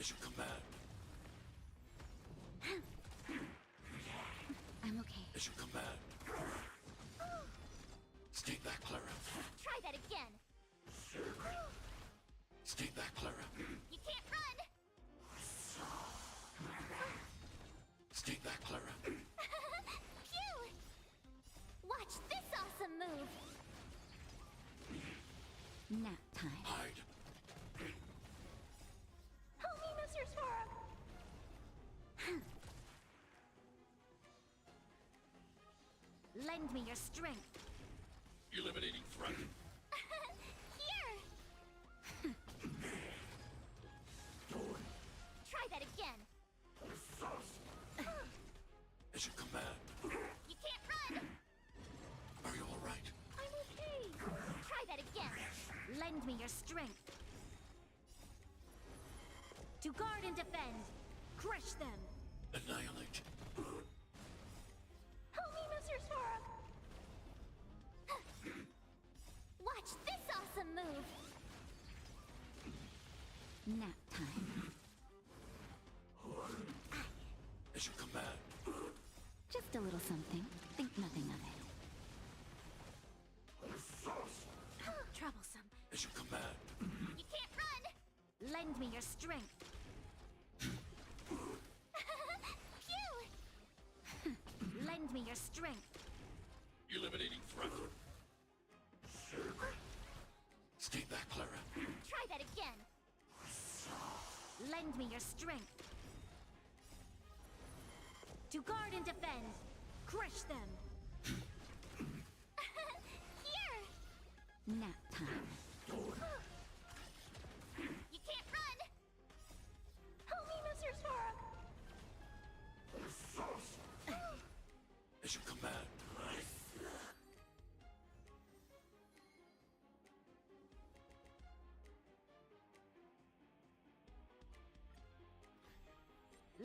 As you command. I'm okay. As you command. Stay back, Clara. Try that again. Stay back, Clara. You can't run. Stay back, Clara. Phew! Watch this awesome move. Nap time. Hide. Help me, Mr. Sora. Lend me your strength. Eliminating threat. Here! Try that again. As you command. You can't run! Are you alright? I'm okay. Try that again. Lend me your strength. To guard and defend. Crush them. Annihilate. Help me, Mr. Sora. Watch this awesome move. Nap time. As you command. Just a little something. Think nothing of it. Troublesome. As you command. You can't run! Lend me your strength. Phew! Lend me your strength. Eliminating threat. Stay back, Clara. Try that again. Lend me your strength. To guard and defend. Crush them. Here! Nap time. You can't run! Help me, Mr. Sora! As you command.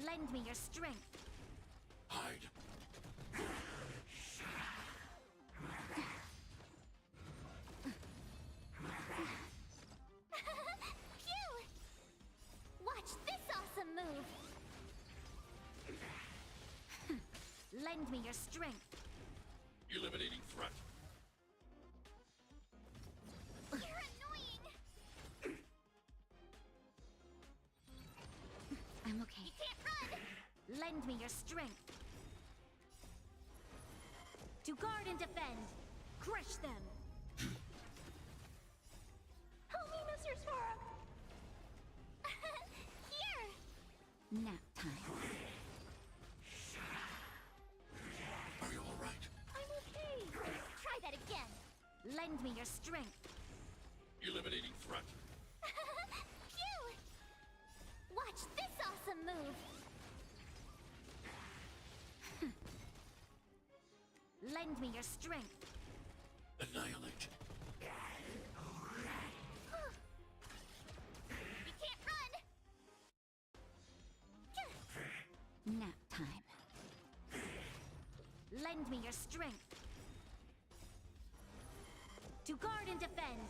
Lend me your strength. Hide. Phew! Watch this awesome move. Lend me your strength. Eliminating threat. You're annoying. I'm okay. You can't run. Lend me your strength. To guard and defend. Crush them. Help me, Mr. Sora. Here. Nap time. Are you alright? I'm okay. Try that again. Lend me your strength. Eliminating threat. Phew! Watch this awesome move. Lend me your strength. Annihilate. You can't run. Nap time. Lend me your strength. To guard and defend.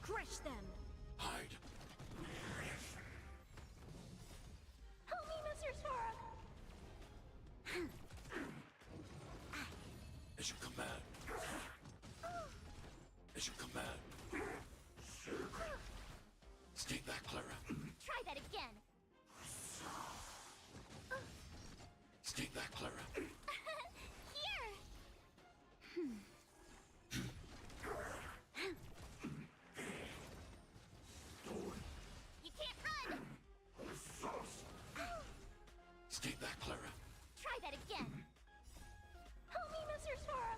Crush them. Hide. Help me, Mr. Sora. As you command. As you command. Stay back, Clara. Try that again. Stay back, Clara. Here. You can't run. Stay back, Clara. Try that again. Help me, Mr. Sora.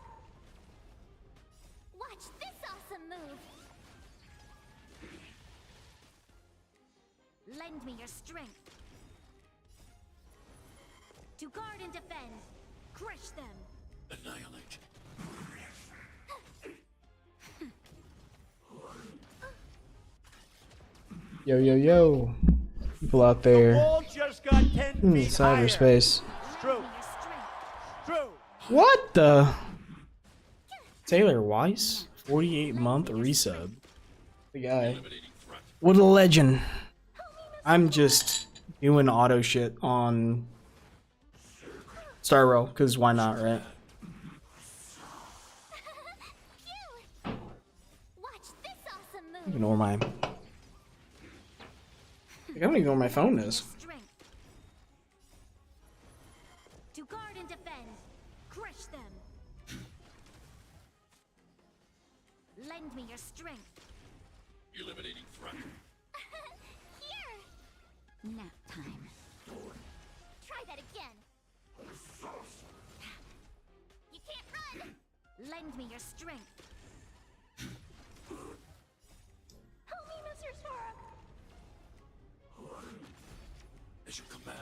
Watch this awesome move. Lend me your strength. To guard and defend. Crush them. Annihilate. Yo, yo, yo. People out there Wall just got 10 in feet higher. cyberspace. True, Lend me your strength. true. What the? Taylor Weiss? 48-month resub. The guy. Eliminating threat. What a legend. I'm just doing auto shit on Star Roll, because why not, right? Watch this awesome I don't move. even know where my... I don't even know where my phone is. Strength. To guard and defend. Crush them. Lend me your strength. Eliminating threat. Here. Nap time. Try that again. You can't run. Lend me your strength. Help me, Mr. Storm. As you command.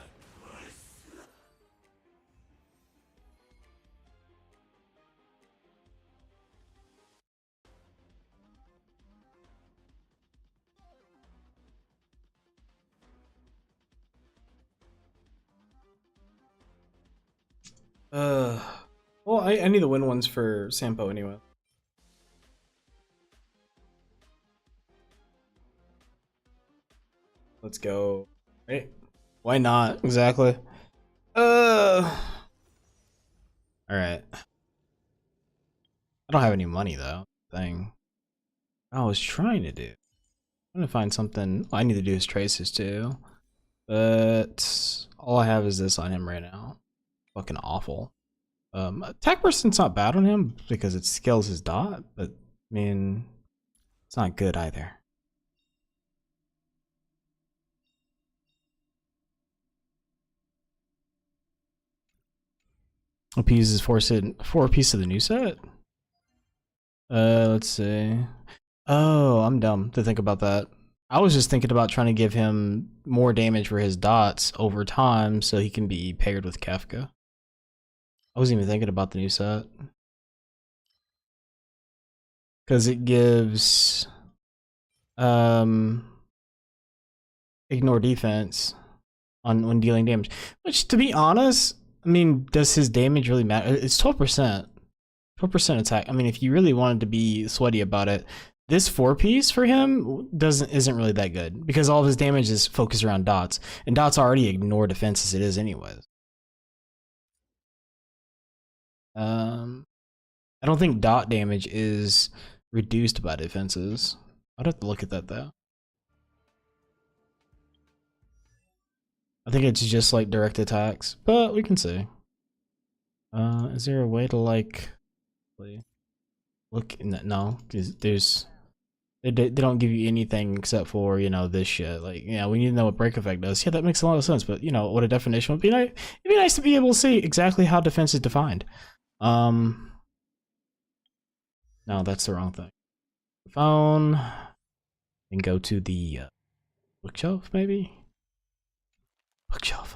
Well, I need the win ones for Sampo anyway. Let's go. Right? Why not? Exactly. All right. I don't have any money though. Thing. I was trying to do. I'm gonna find something. All I need to do is traces too. But all I have is this on him right now. Fucking awful. Attack person's not bad on him because it scales his dot, but I mean, it's not good either. OP uses four piece of the new set. Let's see. Oh, I'm dumb to think about that. I was just thinking about trying to give him more damage for his dots over time so he can be paired with Kafka. I wasn't even thinking about the new set. Because it gives ignore defense on when dealing damage. Which, to be honest, I mean, does his damage really matter? It's 12%. 12% attack. I mean, if you really wanted to be sweaty about it, this 4-piece for him isn't really that good because all of his damage is focused around dots, and dots already ignore defense as it is anyways. I don't think dot damage is reduced by defenses. I'd have to look at that though. I think it's just like direct attacks, but we can see. Is there a way to like look in that? No, there's they don't give you anything except for, you know, this shit. Like, yeah, we need to know what break effect does. Yeah, that makes a lot of sense. But you know what a definition would be nice. It'd be nice to be able to see exactly how defense is defined. No, that's the wrong thing. Phone and go to the bookshelf, maybe. Bookshelf.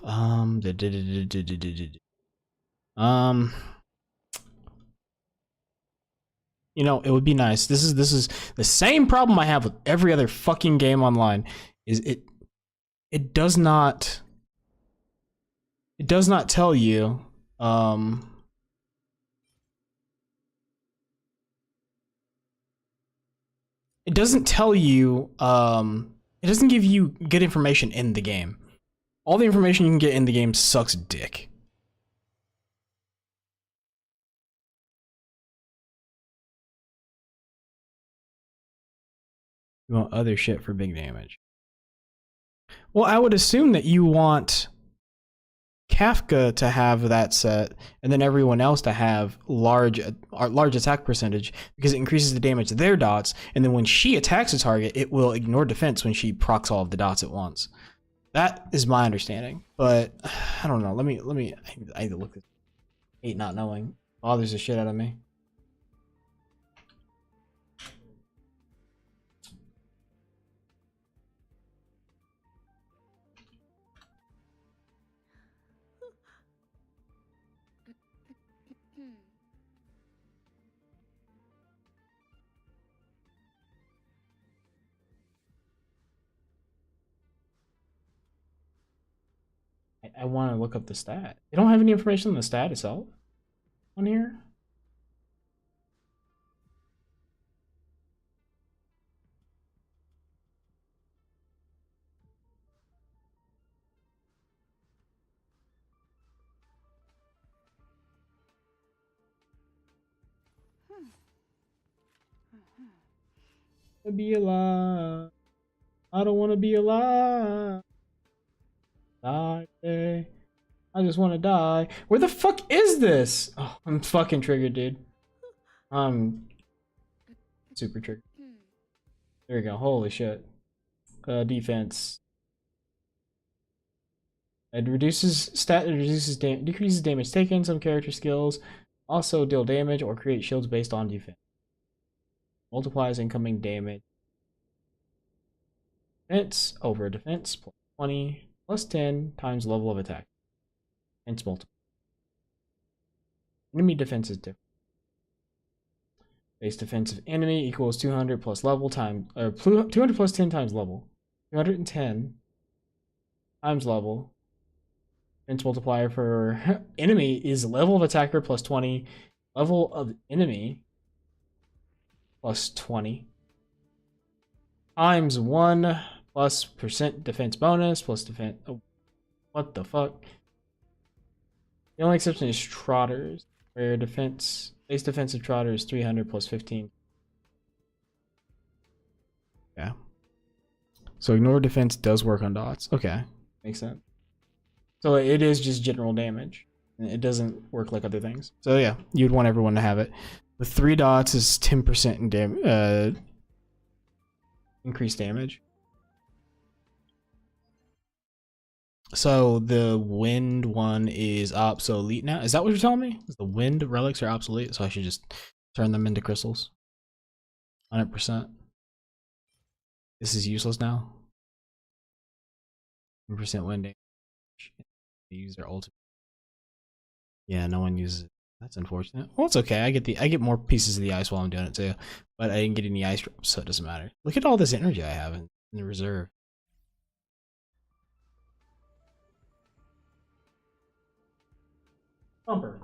You know, it would be nice. This is the same problem I have with every other fucking game online. Is it does not tell you it doesn't tell you it doesn't give you good information in the game. All the information you can get in the game sucks dick. You want other shit for big damage. Well, I would assume that you want Kafka to have that set, and then everyone else to have large attack percentage because it increases the damage to their dots, and then when she attacks a target, it will ignore defense when she procs all of the dots at once. That is my understanding, but I don't know. Let me. I need to look at. Hate not knowing. Bothers the shit out of me. I want to look up the stat. They don't have any information on the stat itself on here. To be alive. I don't want to be alive. Die. I just want to die. Where the fuck is this? Oh, I'm fucking triggered, dude. I'm super triggered. There we go. Holy shit. Defense. It decreases damage taken. Some character skills also deal damage or create shields based on defense. Multiplies incoming damage. Defense over defense plus 20 plus 10 times level of attack. Hence multiple. Enemy defense is different. Base defense of enemy equals 200 plus level times, or 200 plus 10 times level. 210 times level. Defense multiplier for enemy is level of attacker plus 20. Level of enemy plus 20. Times 1 plus percent defense bonus plus defense. Oh, what the fuck? The only exception is Trotters, where base defensive Trotter is 300 plus 15. Yeah. So ignore defense does work on dots. Okay, makes sense. So it is just general damage. It doesn't work like other things. So yeah, you'd want everyone to have it. The 3 dots is 10% in increased damage. So the wind one is obsolete now. Is that what you're telling me? The wind relics are obsolete, so I should just turn them into crystals. 100%. This is useless now. 100% wind damage. They use their ultimate. Yeah, no one uses it. That's unfortunate. Well, it's okay. I get more pieces of the ice while I'm doing it too, but I didn't get any ice drops, so it doesn't matter. Look at all this energy I have in the reserve. Bumper.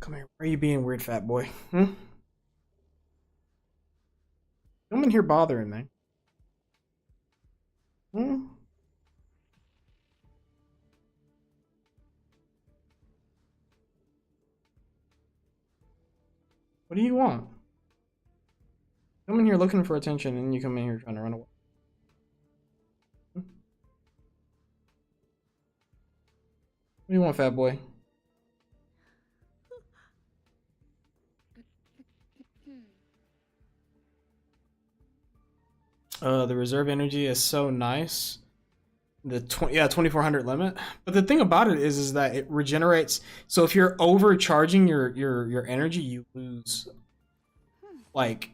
Come here. Why are you being weird, fat boy? Hmm? Come in here bothering me. Hmm? What do you want? Come in here looking for attention, and you come in here trying to run away. Hmm? What do you want, fat boy? The reserve energy is so nice. The 2400 limit. But the thing about it is that it regenerates. So if you're overcharging your energy, you lose like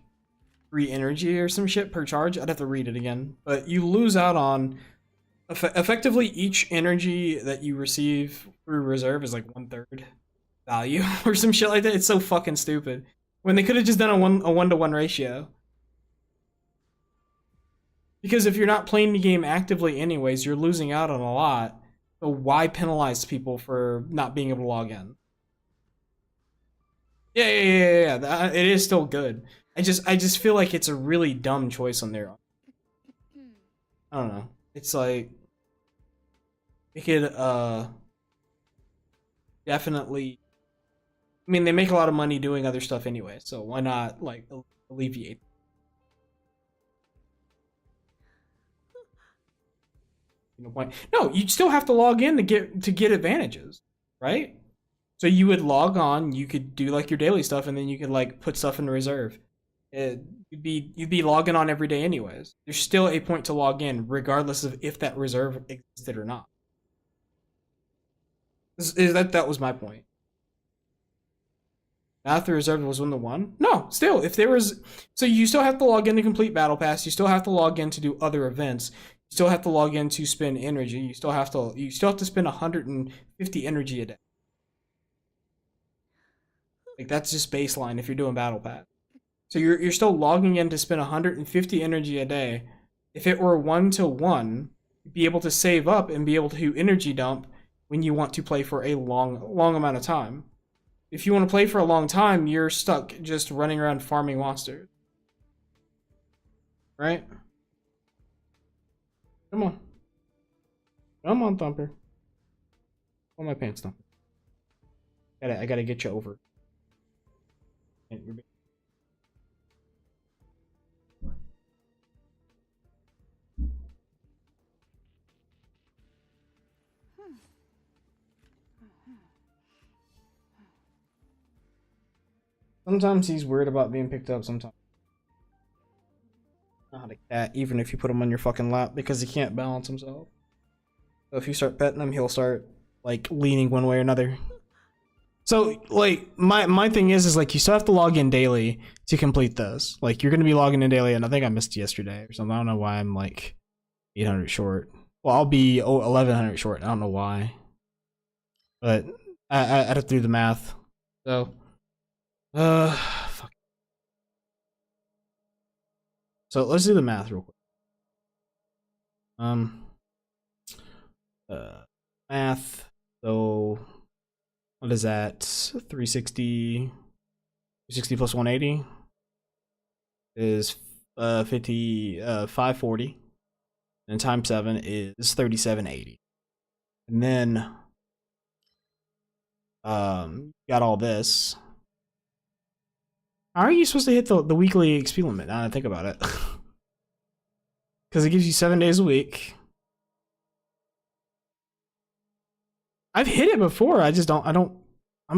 3 energy or some shit per charge. I'd have to read it again, but you lose out on effectively each energy that you receive through reserve is like 1/3 value or some shit like that. It's so fucking stupid when they could have just done a 1-to-1 ratio. Because if you're not playing the game actively anyways, you're losing out on a lot. So why penalize people for not being able to log in? Yeah. It is still good. I just feel like it's a really dumb choice on their own. I don't know. It's like it could definitely. I mean, they make a lot of money doing other stuff anyway, so why not like alleviate? No point. No, you still have to log in to get advantages, right? So you would log on, you could do like your daily stuff, and then you could like put stuff in reserve. You'd be logging on every day anyways. There's still a point to log in, regardless of if that reserve existed or not. That was my point. Battle Reserve was 1-1? No, still, if there was... So you still have to log in to complete Battle Pass. You still have to log in to do other events. You still have to log in to spend energy. You still have to spend 150 energy a day. Like, that's just baseline if you're doing Battle Pass. So you're still logging in to spend 150 energy a day. If it were 1-1, you'd be able to save up and be able to energy dump when you want to play for a long amount of time. If you want to play for a long time, you're stuck just running around farming monsters. Right? Come on. Come on, Thumper. Pull my pants, Thumper. I gotta get you over. Sometimes he's weird about being picked up, sometimes. Not a cat, even if you put him on your fucking lap, because he can't balance himself. So if you start petting him, he'll start, like, leaning one way or another. So, like, my thing is like, you still have to log in daily to complete this. Like, you're gonna be logging in daily, and I think I missed yesterday or something. I don't know why I'm, like, 800 short. Well, I'll be 1100 short. I don't know why. But I'd have to do the math. So, fuck. So let's do the math real quick. Math. So what is that? 360 plus 180 is 540, and times 7 is 3780. And then got all this. How are you supposed to hit the weekly XP limit? Now that I think about it. Because it gives you 7 days a week. I've hit it before. I just don't know. I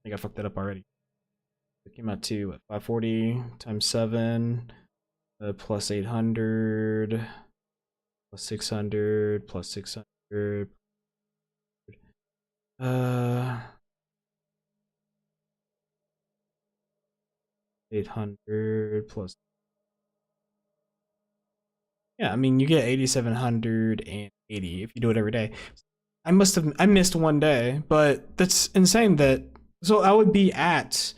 think I fucked that up already. It came out to 540 times 7 plus 800 plus 600 plus 600 800 plus, yeah, I mean, you get 8780 if you do it every day. I missed one day, but that's insane. That, so I would be at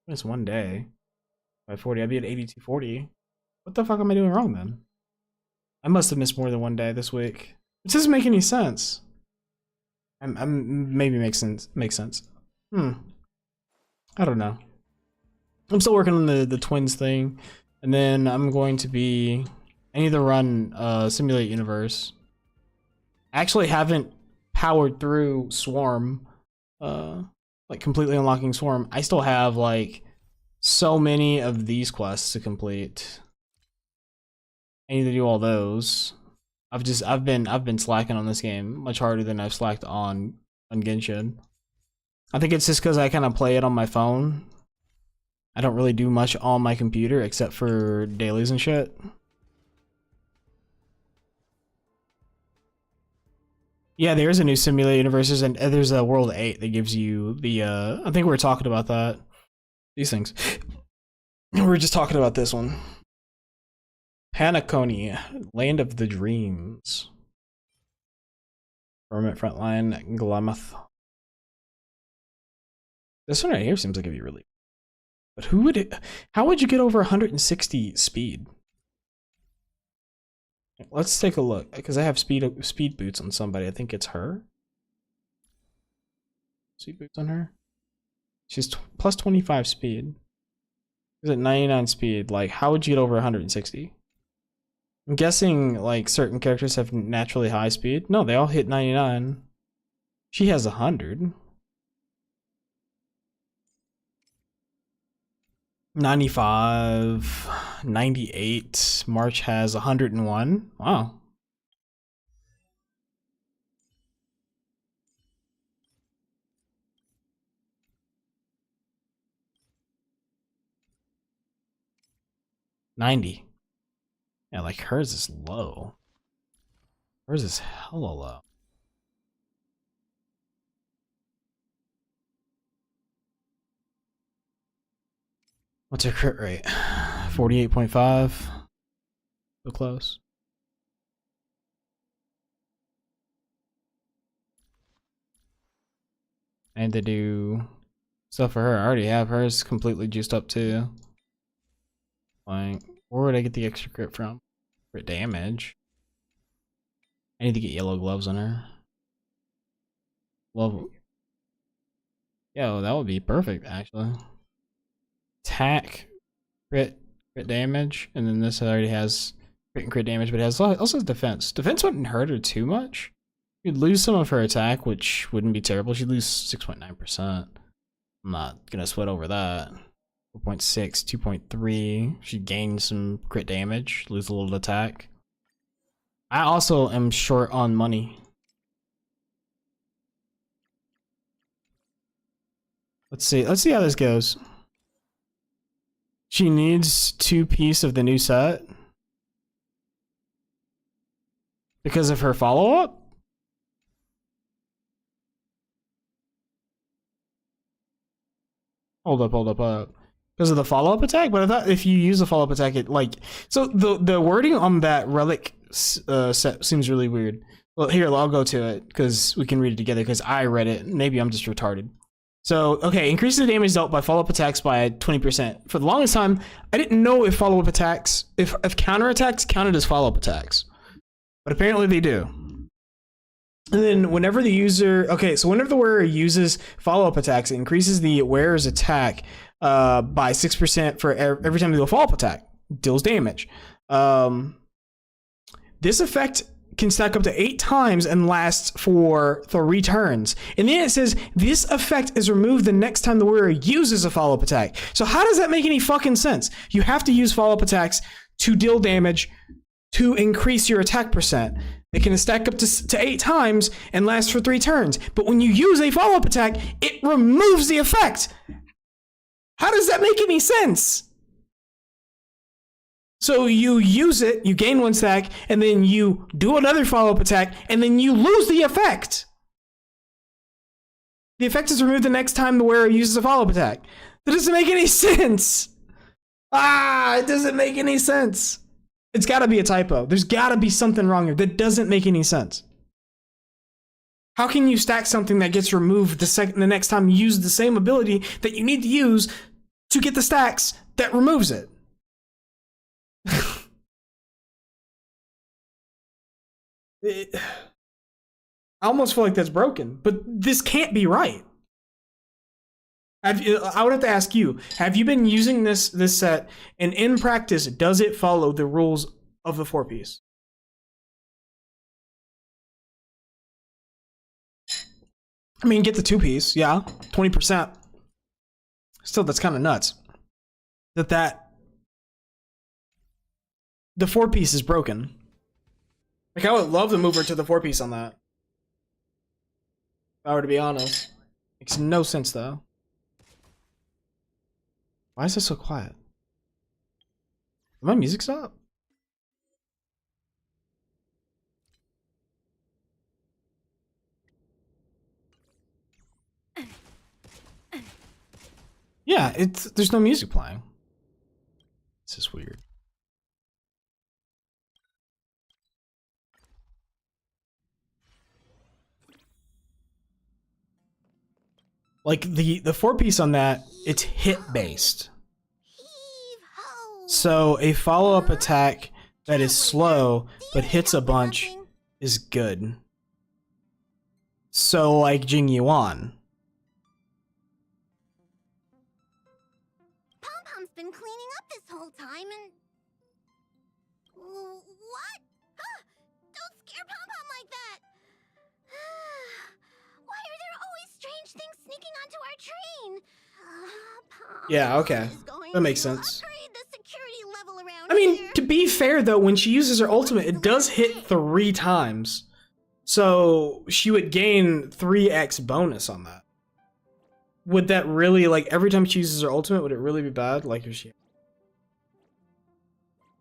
it's one day 540, I'd be at 8240. What the fuck am I doing wrong then? I must have missed more than one day this week. It doesn't make any sense. Maybe makes sense. I don't know. I'm still working on the twins thing, and then I'm going to be, I need to run Simulate Universe. I actually haven't powered through Swarm, like completely unlocking Swarm. I still have like so many of these quests to complete. I need to do all those. I've been slacking on this game much harder than I've slacked on Genshin. I think it's just because I kind of play it on my phone. I don't really do much on my computer except for dailies and shit. Yeah, there is a new Simulate Universes, and there's a World 8 that gives you the, I think we were talking about that. These things. We were just talking about this one. Hanakoni, Land of the Dreams. Permanent Frontline, Glamoth. This one right here seems like it'd be really... But who would it... How would you get over 160 speed? Let's take a look, because I have speed boots on somebody. I think it's her. Speed boots on her. She's plus 25 speed. She's at 99 speed. Like, how would you get over 160? I'm guessing, like, certain characters have naturally high speed. No, they all hit 99. She has 100. 95, 98. March has 101. Wow. 90. Yeah, like hers is low. Hers is hella low. What's her crit rate? 48.5. So close. And to do stuff for her. I already have hers completely juiced up too. Like, where would I get the extra crit from? Crit damage. I need to get yellow gloves on her. Love. Yeah, well, that would be perfect actually. Attack, crit damage, and then this already has crit and crit damage, but it has also defense. Defense wouldn't hurt her too much. You'd lose some of her attack, which wouldn't be terrible. She'd lose 6.9%. I'm not gonna sweat over that. 4.6, 2.3. She'd gain some crit damage, lose a little attack. I also am short on money. Let's see how this goes. She needs 2 pieces of the new set because of her follow-up. Hold up. Because of the follow-up attack? But I thought if you use the follow-up attack, it like... So the wording on that relic set seems really weird. Well, here, I'll go to it, because we can read it together, because I read it. Maybe I'm just retarded. So, okay, increases the damage dealt by follow-up attacks by 20%. For the longest time, I didn't know if follow-up attacks... If counterattacks counted as follow-up attacks. But apparently they do. And then whenever the user... Okay, so whenever the wearer uses follow-up attacks, it increases the wearer's attack by 6% for every time they do a follow-up attack. Deals damage. This effect can stack up to 8 times and lasts for 3 turns. And then it says, this effect is removed the next time the wearer uses a follow-up attack. So how does that make any fucking sense? You have to use follow-up attacks to deal damage to increase your attack percent. It can stack up to 8 times and last for 3 turns. But when you use a follow-up attack, it removes the effect. How does that make any sense? So you use it, you gain 1 stack, and then you do another follow-up attack, and then you lose the effect. The effect is removed the next time the wearer uses a follow-up attack. That doesn't make any sense. It doesn't make any sense. It's gotta be a typo. There's gotta be something wrong here. That doesn't make any sense. How can you stack something that gets removed the next time you use the same ability that you need to use to get the stacks that removes it? I almost feel like that's broken, but this can't be right. I would have to ask you, have you been using this set, and in practice, does it follow the rules of the 4-piece? I mean, get the 2-piece, yeah, 20%. Still, that's kind of nuts. The 4-piece is broken. Like, I would love to move her to the 4-piece on that. If I were to be honest. Makes no sense, though. Why is this so quiet? Did my music stop? Yeah, there's no music playing. This is weird. Like the 4-piece on that, it's hit based. So a follow-up attack that is slow but hits a bunch is good. So like Jing Yuan. Pom-Pom's been cleaning up this whole time and... What? Don't scare Pom-Pom like that! Why are there always strange things sneaking onto our train? Yeah, okay. That makes sense. The security level around I mean, here. to be fair though, when she uses her ultimate, it does hit 3 times. So she would gain 3x bonus on that. Would that really, like, every time she uses her ultimate, would it really be bad? Like, if she...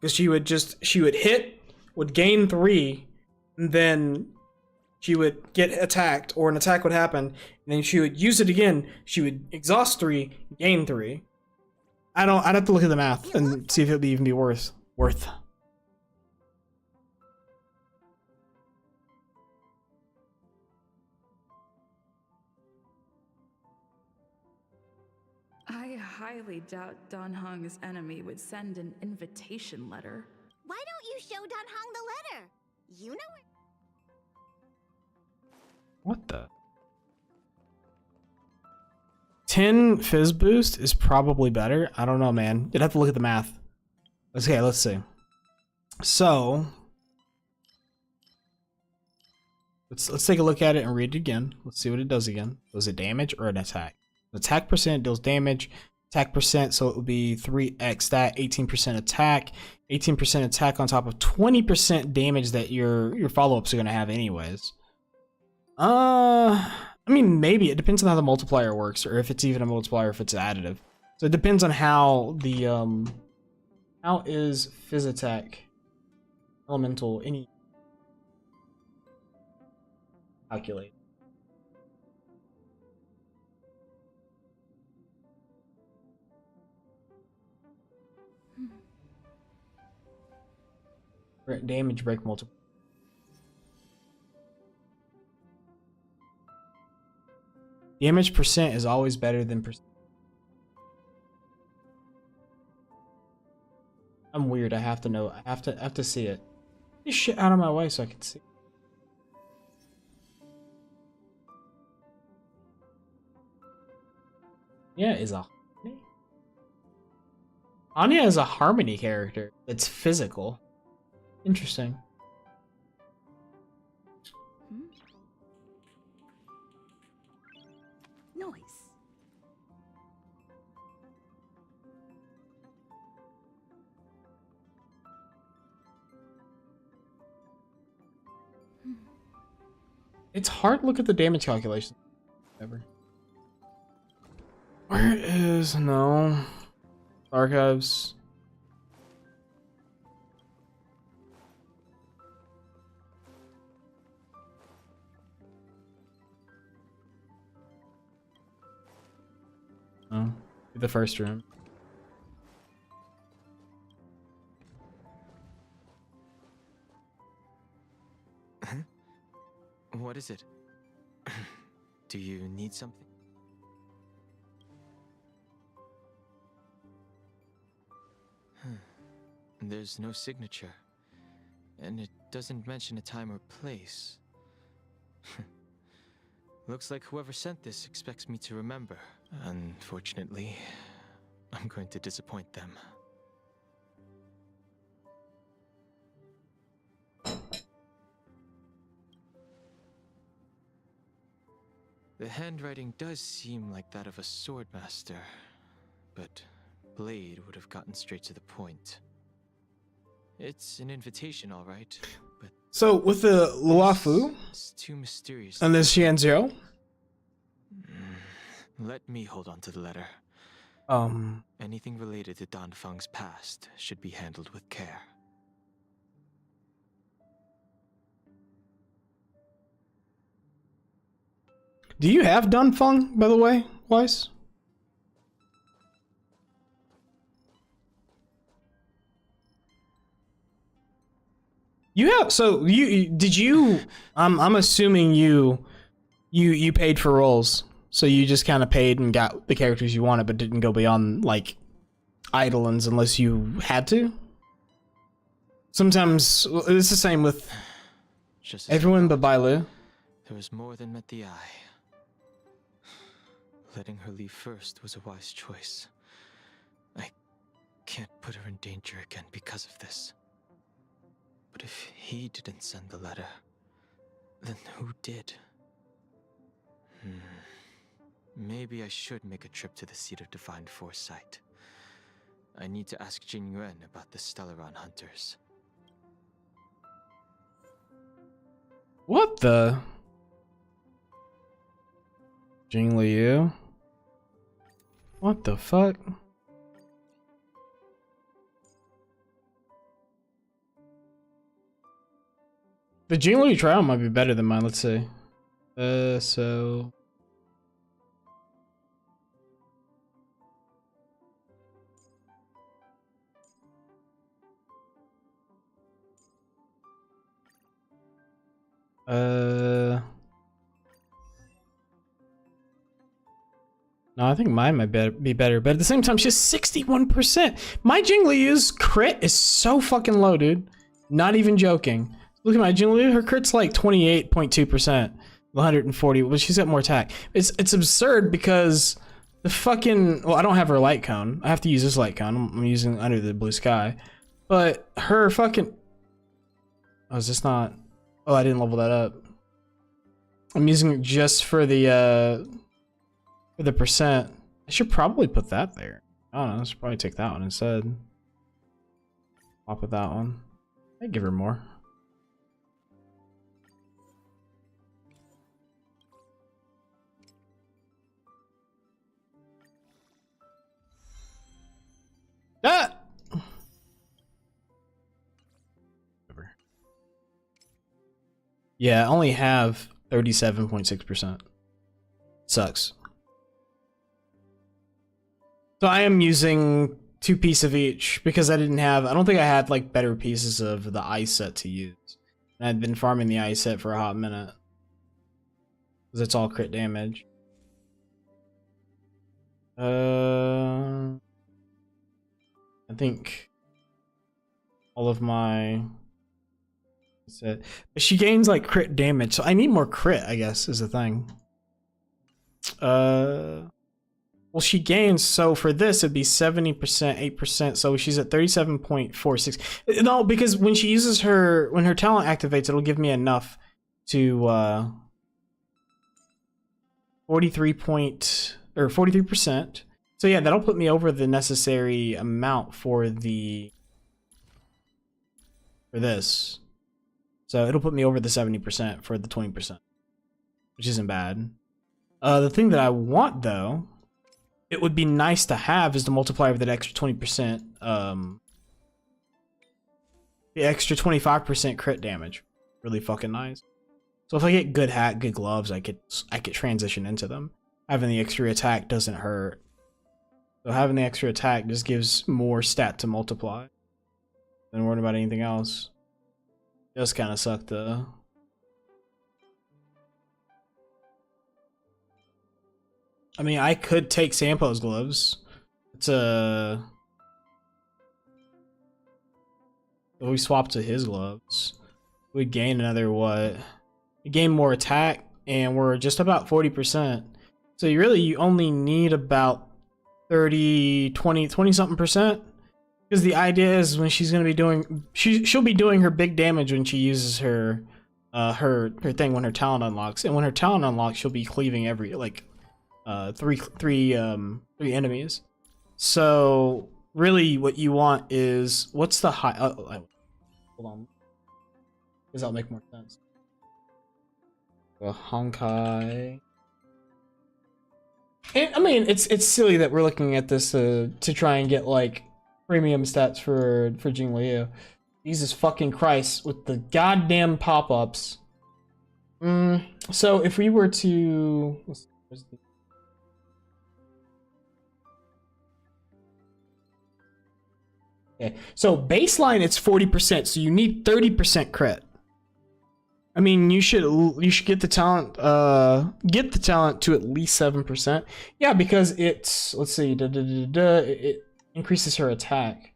because she would hit, would gain 3, and then she would get attacked, or an attack would happen, and then she would use it again. She would exhaust 3, gain 3. I'd have to look at the math and see if it would even be worth. I highly doubt Dan Heng's enemy would send an invitation letter. Why don't you show Dan Heng the letter? You know it. What the? 10 fizz boost is probably better. I don't know, man. You'd have to look at the math. Okay, let's see. So let's take a look at it and read it again. Let's see what it does again. Was it damage or an attack? Attack percent deals damage. Attack percent, so it would be 3x that, 18% attack. 18% attack on top of 20% damage that your follow-ups are gonna have anyways. I mean, maybe. It depends on how the multiplier works, or if it's even a multiplier, if it's additive. So it depends on how the, how is Fizz Attack Elemental any calculate? Damage break multiple. Damage percent is always better than percent. I'm weird. I have to know. I have to see it. Get this shit out of my way so I can see. Yeah, is a harmony. Anya is a harmony character. It's physical. Interesting. Noise. It's hard to look at the damage calculation. Ever. Where is no archives? Oh, the first room. Huh? What is it? Do you need something? There's no signature, and it doesn't mention a time or place. Looks like whoever sent this expects me to remember. Unfortunately, I'm going to disappoint them. The handwriting does seem like that of a swordmaster, but Blade would have gotten straight to the point. It's an invitation, all right, but So with the Luafu it's too mysterious. and this Xianzhou, Let me hold on to the letter. Anything related to Dan Feng's past should be handled with care. do you have Dunfeng, by the way, Weiss? You have, so did you, I'm assuming you paid for roles, so you just kind of paid and got the characters you wanted, but didn't go beyond like Eidolons unless you had to. Sometimes it's the same with Just as everyone I but thought, Bailu. there was more than met the eye. Letting her leave first was a wise choice. I can't put her in danger again because of this. But if he didn't send the letter, then who did? Maybe I should make a trip to the seat of Divine Foresight. I need to ask Jing Yuan about the Stellaron hunters. What the? Jing Liu? What the fuck? The Jingli trial might be better than mine. Let's see. So. No, I think mine might be better, but at the same time, she's 61%. My Jingliu's crit is so fucking low, dude. Not even joking. Look at my Jingliu, her crit's like 28.2%, 140, but she's got more attack. It's absurd because the fucking, well, I don't have her light cone. I have to use this light cone. I'm using Under the Blue Sky. But her fucking, oh, is this not, oh, I didn't level that up. I'm using it just for the percent. I should probably put that there. I don't know, I should probably take that one instead. Pop with that one. I'd give her more. Ah! Yeah, I only have 37.6%. Sucks. So I am using 2 pieces of each because I don't think I had like better pieces of the ice set to use. And I'd been farming the ice set for a hot minute. Because it's all crit damage. I think all of my set. But she gains like crit damage, so I need more crit, I guess, is the thing. Well, she gains, so for this, it'd be 70%, 8%, so she's at 37.46. No, because when she uses when her talent activates, it'll give me enough to, 43%. So yeah, that'll put me over the necessary amount for this. So it'll put me over the 70% for the 20%, which isn't bad. The thing that I want, though, it would be nice to have is the multiplier of that extra 20%, the extra 25% crit damage. Really fucking nice. So if I get good hat, good gloves, I could transition into them. Having the extra attack doesn't hurt. So having the extra attack just gives more stat to multiply. Don't worry about anything else. Just kind of sucked though. I mean, I could take Sampo's gloves. It's if we swap to his gloves, we'd gain another what? We gain more attack, and we're just about 40%. So you only need about 20 something percent. Because the idea is when she's gonna be doing, she'll be doing her big damage when she uses her thing when her talent unlocks, and when her talent unlocks, she'll be cleaving every three enemies. So really, what you want is what's the high? Hold on, because that'll make more sense. The Honkai. And, I mean, it's silly that we're looking at this to try and get like premium stats for Jingliu. Jesus fucking Christ with the goddamn pop-ups. So if we were to, okay, so baseline it's 40%, so you need 30% crit. I mean, you should get the talent to at least 7%. Yeah, because it's, let's see, it increases her attack.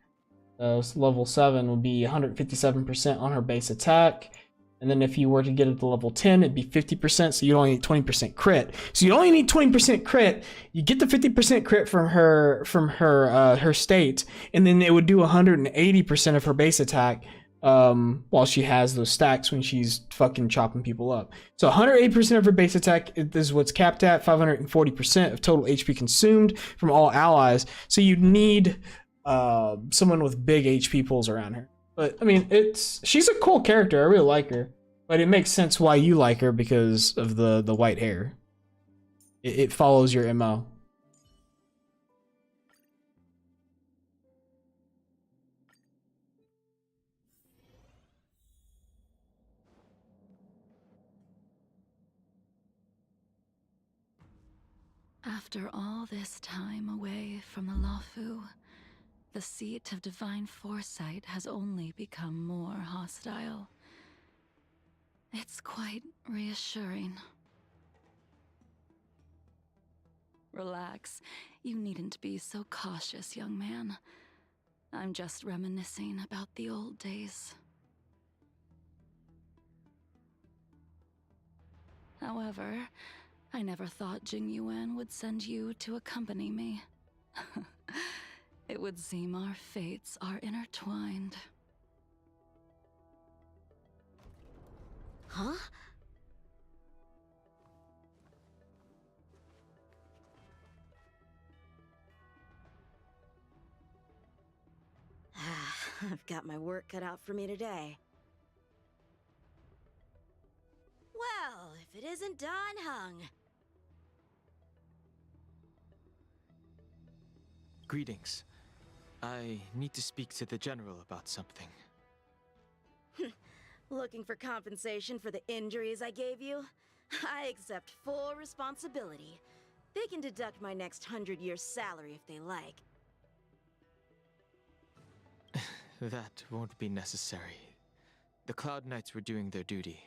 So level 7 would be 157% on her base attack. And then if you were to get it to level 10, it'd be 50%, so you only need 20% crit. So you only need 20% crit. You get the 50% crit from her state, and then it would do 180% of her base attack. While she has those stacks when she's fucking chopping people up. So 108% of her base attack is what's capped at, 540% of total HP consumed from all allies. So you need someone with big HP pools around her. But I mean, she's a cool character. I really like her. But it makes sense why you like her because of the white hair. It follows your MO. After all this time away from the Luofu, the seat of divine foresight has only become more hostile. It's quite reassuring. Relax. You needn't be so cautious, young man. I'm just reminiscing about the old days. However, I never thought Jing Yuan would send you to accompany me. It would seem our fates are intertwined. Huh? I've got my work cut out for me today. Well, if it isn't Dan Heng. Greetings. I need to speak to the general about something. Looking for compensation for the injuries I gave you? I accept full responsibility. They can deduct my next 100-year salary if they like. That won't be necessary. The Cloud Knights were doing their duty.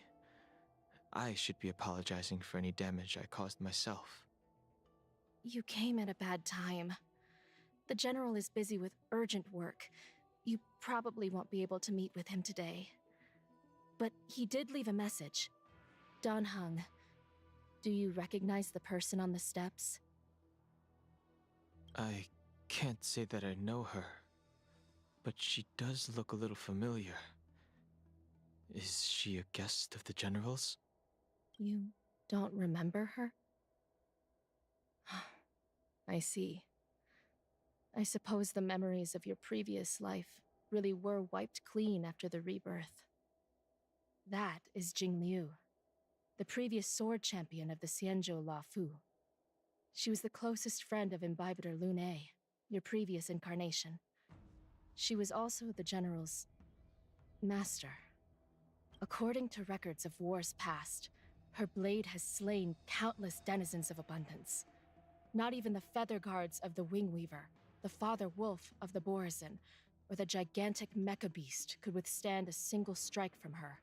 I should be apologizing for any damage I caused myself. You came at a bad time. The General is busy with urgent work. You probably won't be able to meet with him today. But he did leave a message. Dan Heng, do you recognize the person on the steps? I can't say that I know her, but she does look a little familiar. Is she a guest of the General's? You don't remember her? I see. I suppose the memories of your previous life really were wiped clean after the rebirth. That is Jing Liu, the previous sword champion of the Xianzhou Luofu. She was the closest friend of Imbibitor Lune, your previous incarnation. She was also the General's master. According to records of wars past, her blade has slain countless denizens of abundance. Not even the feather guards of the Wingweaver, the father wolf of the Borazon, or the gigantic mecha beast could withstand a single strike from her.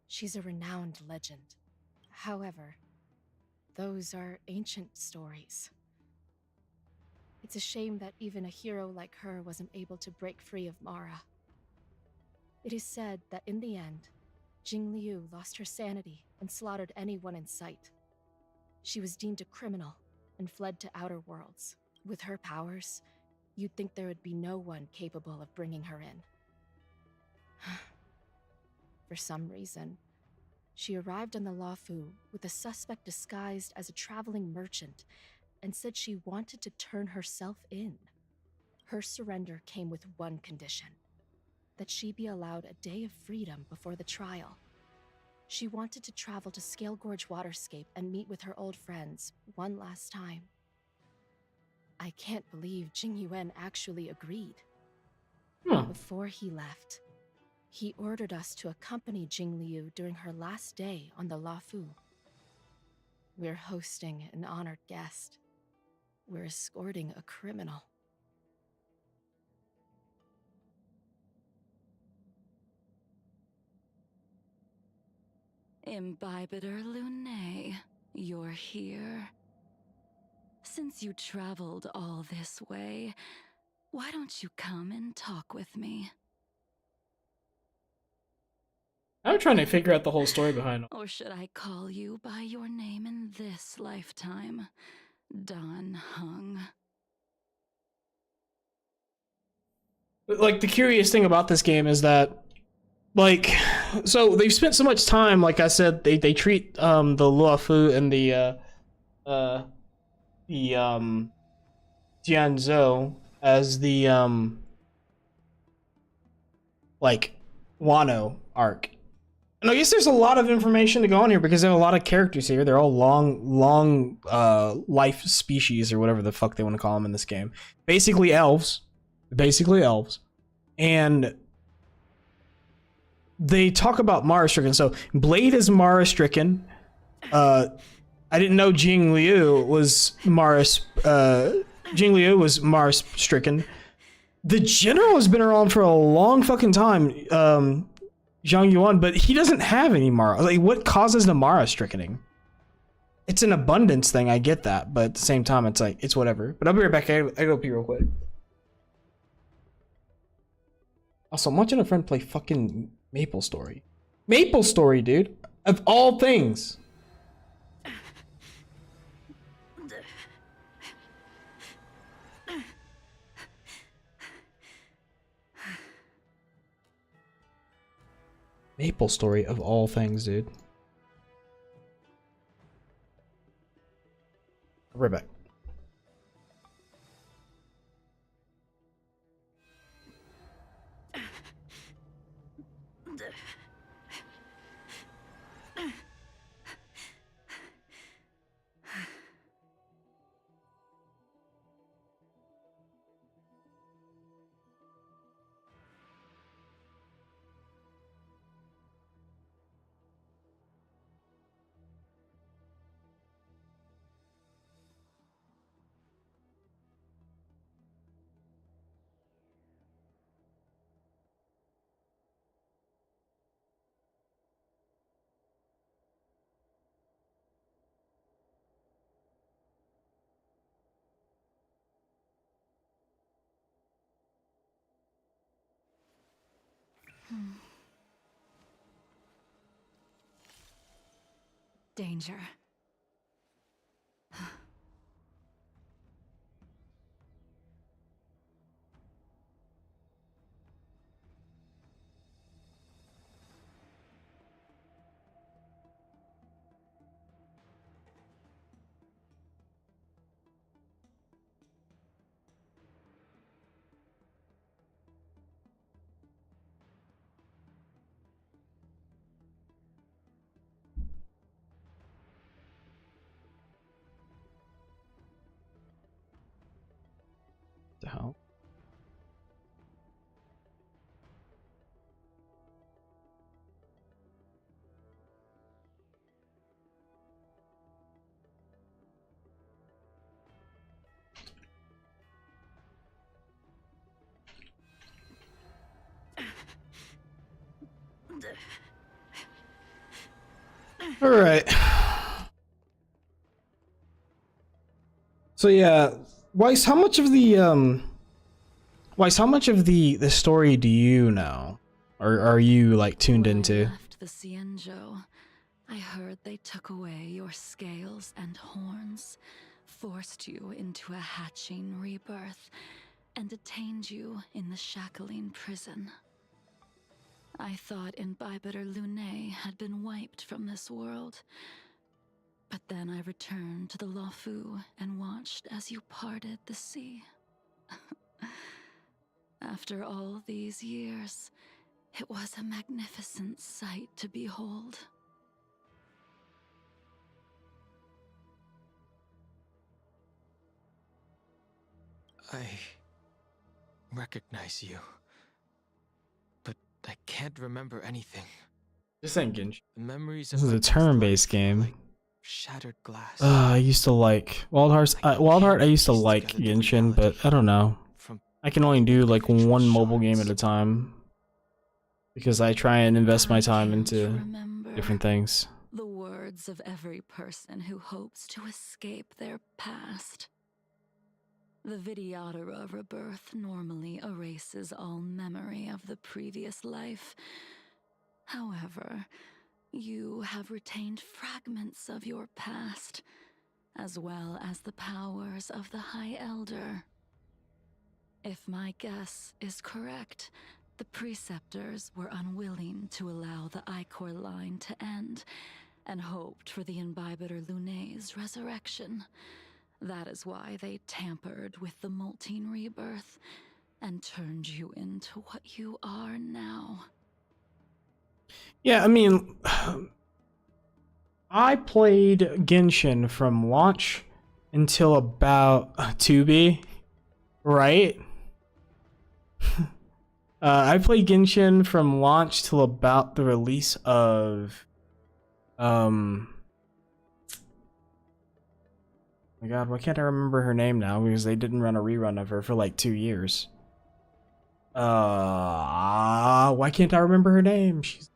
She's a renowned legend. However, those are ancient stories. It's a shame that even a hero like her wasn't able to break free of Mara. It is said that in the end, Jing Liu lost her sanity and slaughtered anyone in sight. She was deemed a criminal and fled to outer worlds. With her powers, you'd think there would be no one capable of bringing her in. For some reason, she arrived on the Luofu with a suspect disguised as a traveling merchant and said she wanted to turn herself in. Her surrender came with one condition: that she be allowed a day of freedom before the trial. She wanted to travel to Scale Gorge Waterscape and meet with her old friends one last time. I can't believe Jing Yuan actually agreed. Before he left, he ordered us to accompany Jing Liu during her last day on the Luofu. We're hosting an honored guest. We're escorting a criminal. Imbibitor Lune, you're here. Since you traveled all this way, why don't you come and talk with me? I'm trying to figure out the whole story behind it. Or should I call you by your name in this lifetime? Dan Heng. Like, the curious thing about this game is that, like, so they've spent so much time, like I said, they treat the Luofu and the Jianzhou as the like Wano arc. And I guess there's a lot of information to go on here because there are a lot of characters here. They're all long life species or whatever the fuck they want to call them in this game. Basically elves. And they talk about Mara Stricken. So Blade is Mara Stricken. I I didn't know Jing Liu was Mars. Jing Liu was Mars stricken. The general has been around for a long fucking time, Zhang Yuan, but he doesn't have any Mara. Like, what causes the Mara strickening? It's an abundance thing, I get that, but at the same time, it's like, it's whatever. But I'll be right back. I go pee real quick. Also, I'm watching a friend play fucking Maple Story. Maple Story, dude. Of all things. Maple Story of all things, dude. I'll be right back. Danger. The hell? All right. So yeah, Weiss, how much of the story do you know, or are you like tuned When I into? left the Cienjo, I heard they took away your scales and horns, forced you into a hatching rebirth, and detained you in the shackling prison. I thought Imbibitor Lunae had been wiped from this world, but then I returned to the Luofu and watched as you parted the sea. After all these years, it was a magnificent sight to behold. I recognize you, but I can't remember anything. This ain't Genshin. The memories This of is my a past turn-based life are game. like shattered glass. I used to like Wild Heart. I used to Piece like together the Genshin, but reality I don't know. from I can only do like individual one mobile game at shards. a time because I try and invest my I time can't into remember different things. the words of every person who hopes to escape their past. The Vidyadhara rebirth normally erases all memory of the previous life. However, you have retained fragments of your past, as well as the powers of the High Elder. If my guess is correct, the Preceptors were unwilling to allow the Ichor line to end, and hoped for the Imbibitor Lunae's resurrection. That is why they tampered with the molting rebirth, and turned you into what you are now. Yeah, I mean, I played Genshin from launch until about 2B, right? I played Genshin from launch till about the release of my god, why can't I remember her name now? Because they didn't run a rerun of her for like 2 years. Why can't I remember her name? She's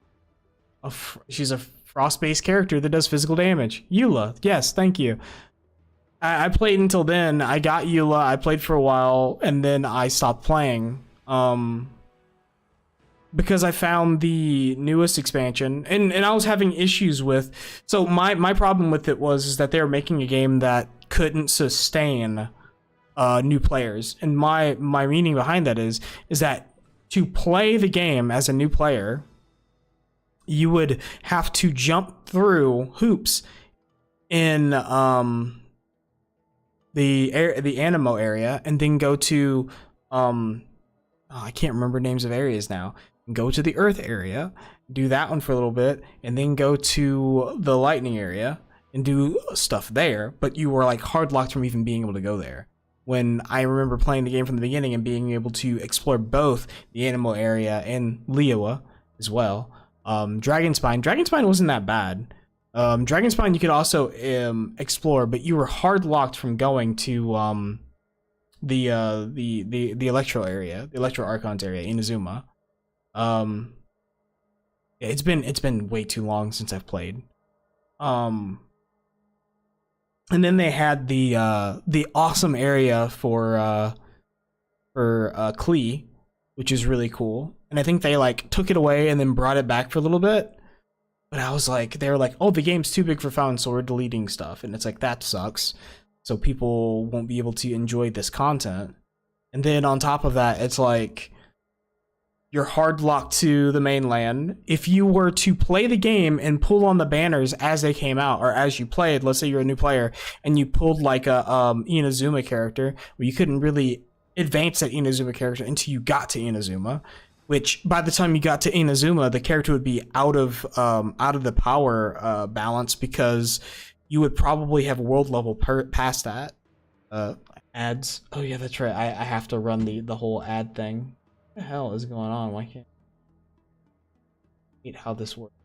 a frost-based character that does physical damage. Eula, yes, thank you. I played until then. I got Eula. I played for a while, and then I stopped playing. Because I found the newest expansion, and I was having issues with. So my problem with it is that they were making a game that couldn't sustain new players, and my meaning behind that is that to play the game as a new player, you would have to jump through hoops in the Animo area, and then go to I can't remember names of areas now. Go to the Earth area, do that one for a little bit, and then go to the Lightning area and do stuff there. But you were like hard locked from even being able to go there. When I remember playing the game from the beginning and being able to explore both the Animo area and Liyue as well. Dragonspine wasn't that bad. Dragonspine you could also explore, but you were hard locked from going to the Electro area, the Electro Archons area, Inazuma. It's been way too long since I've played. And then they had the awesome area for Klee, which is really cool. And I think they like took it away and then brought it back for a little bit. But I was like, they were like, oh, the game's too big for Fountain, so we're deleting stuff. And it's like, that sucks. So people won't be able to enjoy this content. And then on top of that, it's like, you're hard locked to the mainland. If you were to play the game and pull on the banners as they came out, or as you played, let's say you're a new player, and you pulled like a Inazuma character, where you couldn't really advance that Inazuma character until you got to Inazuma, which by the time you got to Inazuma, the character would be out of the power balance, because you would probably have world level past that. Ads. Oh yeah, that's right. I have to run the whole ad thing. What the hell is going on? Why can't I hate how this works?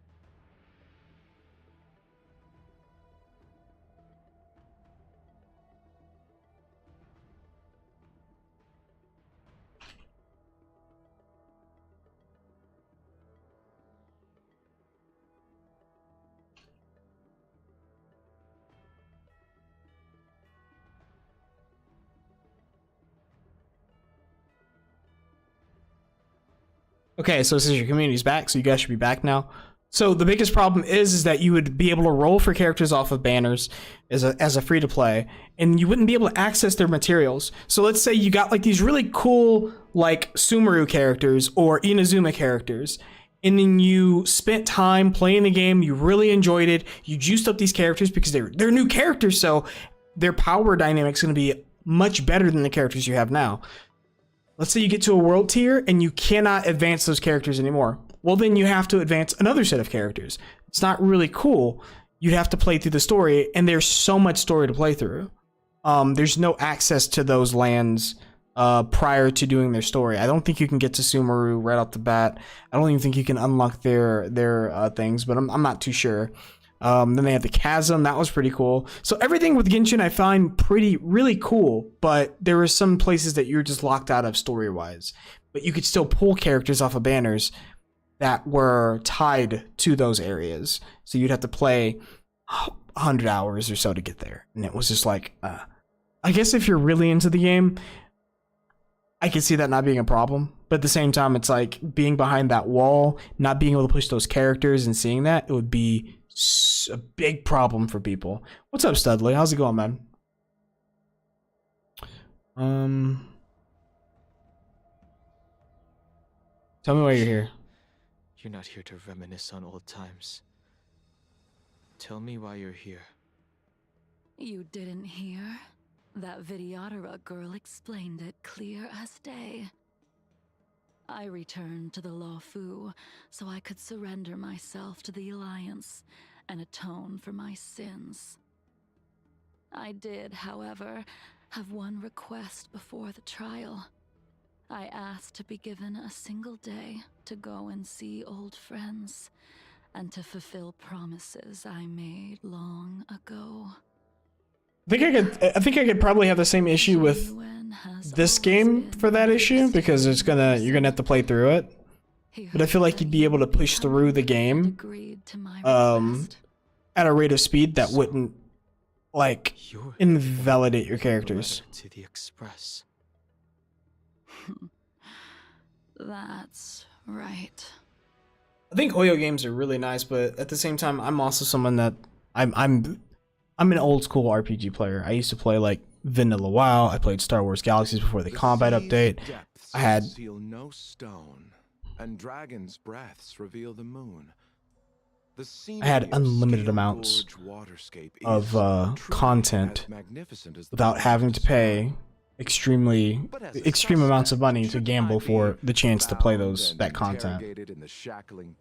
Okay, so it says your community's back, so you guys should be back now. So the biggest problem is that you would be able to roll for characters off of banners as a free to play, and you wouldn't be able to access their materials. So let's say you got like these really cool like Sumeru characters or Inazuma characters, and then you spent time playing the game, you really enjoyed it, you juiced up these characters because they're new characters, so their power dynamic's going to be much better than the characters you have now. Let's say you get to a world tier and you cannot advance those characters anymore. Well, then you have to advance another set of characters. It's not really cool. You'd have to play through the story, and there's so much story to play through. There's no access to those lands prior to doing their story. I don't think you can get to Sumeru right off the bat. I don't even think you can unlock their things, but I'm not too sure. Then they had the chasm. That was pretty cool. So everything with Genshin I find really cool, but there were some places that you're just locked out of story-wise. But you could still pull characters off of banners that were tied to those areas. So you'd have to play 100 hours or so to get there. And it was just like, I guess if you're really into the game, I can see that not being a problem. But at the same time, it's like being behind that wall, not being able to push those characters and seeing that, it would be a big problem for people. What's up, Studley? How's it going, man? Tell me why you're here. You're not here to reminisce on old times. Tell me why you're here. You didn't hear? That Vidyadhara girl explained it clear as day. I returned to the Luofu so I could surrender myself to the Alliance and atone for my sins. I did, however, have one request before the trial. I asked to be given a single day to go and see old friends and to fulfill promises I made long ago. I think I could probably have the same issue with this game for that issue because you're gonna have to play through it. But I feel like you'd be able to push through the game at a rate of speed that wouldn't like invalidate your characters. To the Express. That's right. I think Oyo games are really nice, but at the same time, I'm also someone that I'm an old school RPG player. I used to play like Vanilla WoW. I played Star Wars Galaxies before the combat update. I had seal no stone, and dragon's breaths reveal the moon. I had unlimited amounts of content without having to pay extreme amounts of money to gamble for the chance to play that content,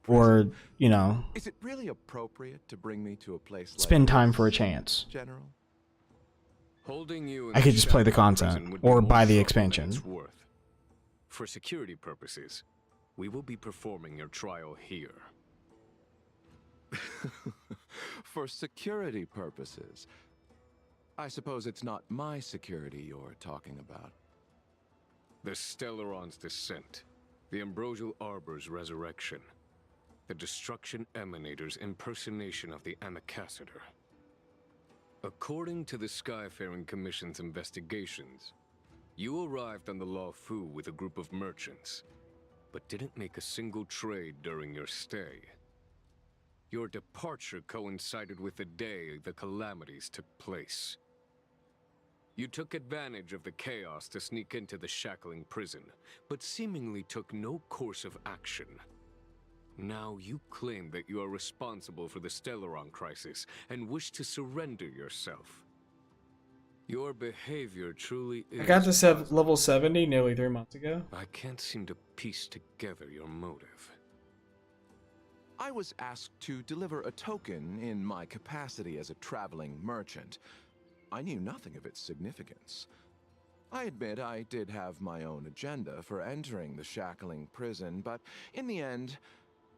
or you know, is it really appropriate to bring me to a place spend like time this, for a chance. General? I could just play the content or buy the expansion. For security purposes, we will be performing your trial here. For security purposes. I suppose it's not my security you're talking about. The Stellaron's descent, the Ambrosial Arbor's resurrection, the Destruction Emanator's impersonation of the Amicassator. According to the Skyfaring Commission's investigations, you arrived on the Law Fu with a group of merchants, but didn't make a single trade during your stay. Your departure coincided with the day the calamities took place. You took advantage of the chaos to sneak into the shackling prison, but seemingly took no course of action. Now you claim that you are responsible for the Stellaron crisis and wish to surrender yourself. Your behavior truly is... I got to level 70 nearly 3 months ago. I can't seem to piece together your motive. I was asked to deliver a token in my capacity as a traveling merchant. I knew nothing of its significance. I admit I did have my own agenda for entering the shackling prison, but in the end,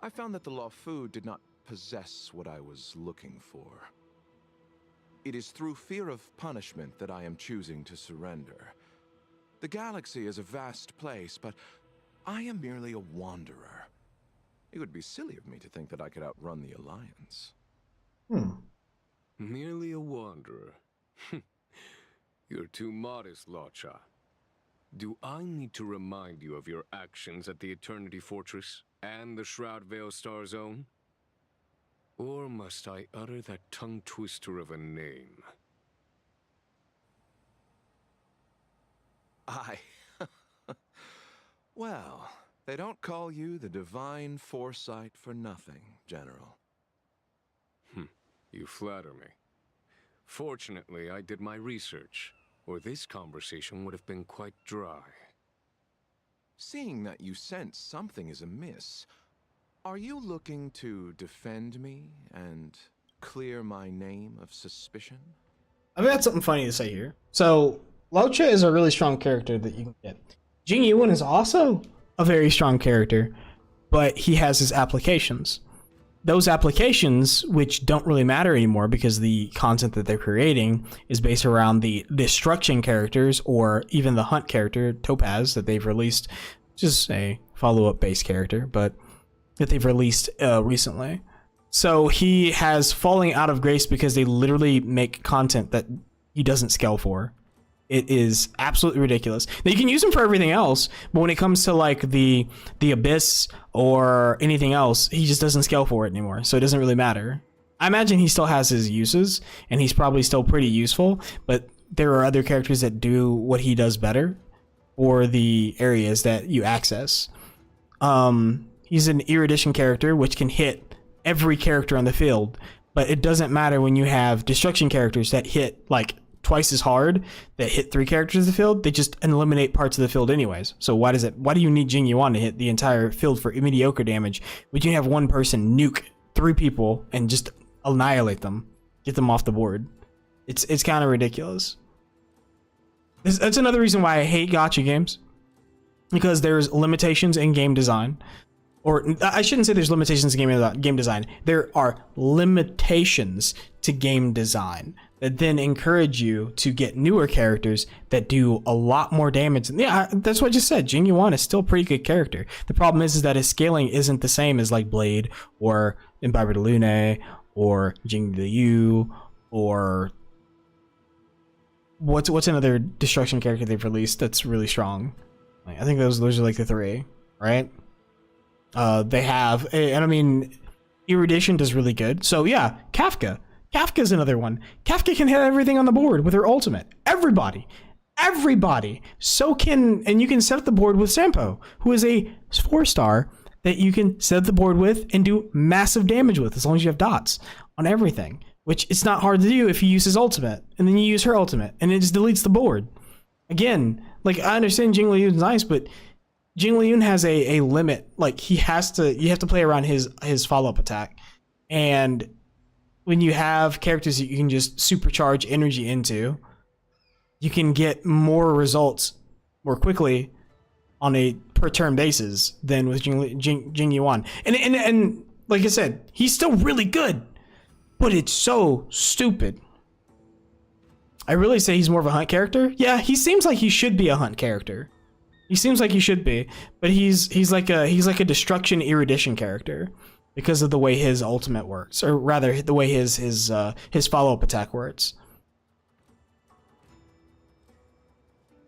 I found that the Law Fu did not possess what I was looking for. It is through fear of punishment that I am choosing to surrender. The galaxy is a vast place, but I am merely a wanderer. It would be silly of me to think that I could outrun the Alliance. Merely a wanderer. You're too modest, Locha. Do I need to remind you of your actions at the Eternity Fortress and the Shroud Veil Star Zone? Or must I utter that tongue twister of a name? Well, they don't call you the Divine Foresight for nothing, General. You flatter me. Fortunately, I did my research, or this conversation would have been quite dry. Seeing that you sense something is amiss, are you looking to defend me and clear my name of suspicion? I've got something funny to say here. So, Locha is a really strong character that you can get. Jing Yuan is also a very strong character, but he has his applications. Those applications, which don't really matter anymore because the content that they're creating is based around the destruction characters or even the hunt character, Topaz, that they've released, just a follow-up base character, but that they've released recently. So he has falling out of grace because they literally make content that he doesn't scale for. It is absolutely ridiculous. Now you can use them for everything else, but when it comes to like the Abyss or anything else, he just doesn't scale for it anymore. So it doesn't really matter. I imagine he still has his uses, and he's probably still pretty useful, but there are other characters that do what he does better, or the areas that you access. He's an erudition character, which can hit every character on the field, but it doesn't matter when you have destruction characters that hit like twice as hard, that hit 3 characters in the field. They just eliminate parts of the field anyways. So why do you need Jing Yuan to hit the entire field for mediocre damage, but you have one person nuke 3 people and just annihilate them, get them off the board? It's kind of ridiculous. That's another reason why I hate gacha games, because there's limitations in game design. Or I shouldn't say there's limitations in game design. There are limitations to game design. that then encourage you to get newer characters that do a lot more damage. And yeah, that's what I just said. Jing Yuan is still a pretty good character. The problem is that his scaling isn't the same as like Blade or Imbiber de Lune or Jing Liu or what's another destruction character they've released that's really strong. Like, I think those are like the three, right? They have, and I mean, Erudition does really good. So yeah, Kafka. Kafka's another one. Kafka can hit everything on the board with her ultimate. Everybody. So and you can set up the board with Sampo, who is a 4-star that you can set up the board with and do massive damage with as long as you have dots on everything, which it's not hard to do if you use his ultimate and then you use her ultimate and it just deletes the board. Again, like I understand Jing Liun's nice, but Jing Liun has a limit. Like you have to play around his follow-up attack. And when you have characters that you can just supercharge energy into, you can get more results more quickly on a per turn basis than with Jing Yuan. And like I said, he's still really good, but it's so stupid. I really say he's more of a hunt character. Yeah, he seems like he should be a hunt character. He seems like he should be, but he's like a destruction erudition character because of the way his ultimate works, or rather the way his follow-up attack works.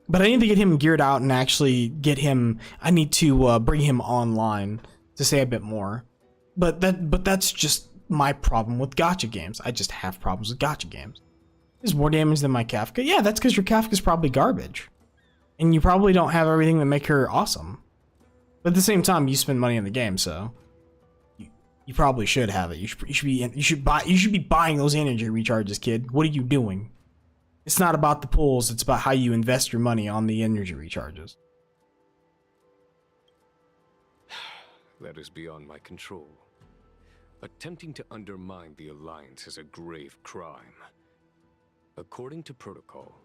But I need to get him geared out and actually get him. I need to bring him online to say a bit more. But that's just my problem with gacha games. I just have problems with gacha games. There's more damage than my Kafka. Yeah, that's because your Kafka's probably garbage, and you probably don't have everything that make her awesome. But at the same time, you spend money on the game, so you probably should have it. You should be buying those energy recharges, kid. What are you doing? It's not about the pulls, it's about how you invest your money on the energy recharges. That is beyond my control. Attempting to undermine the Alliance is a grave crime. According to protocol,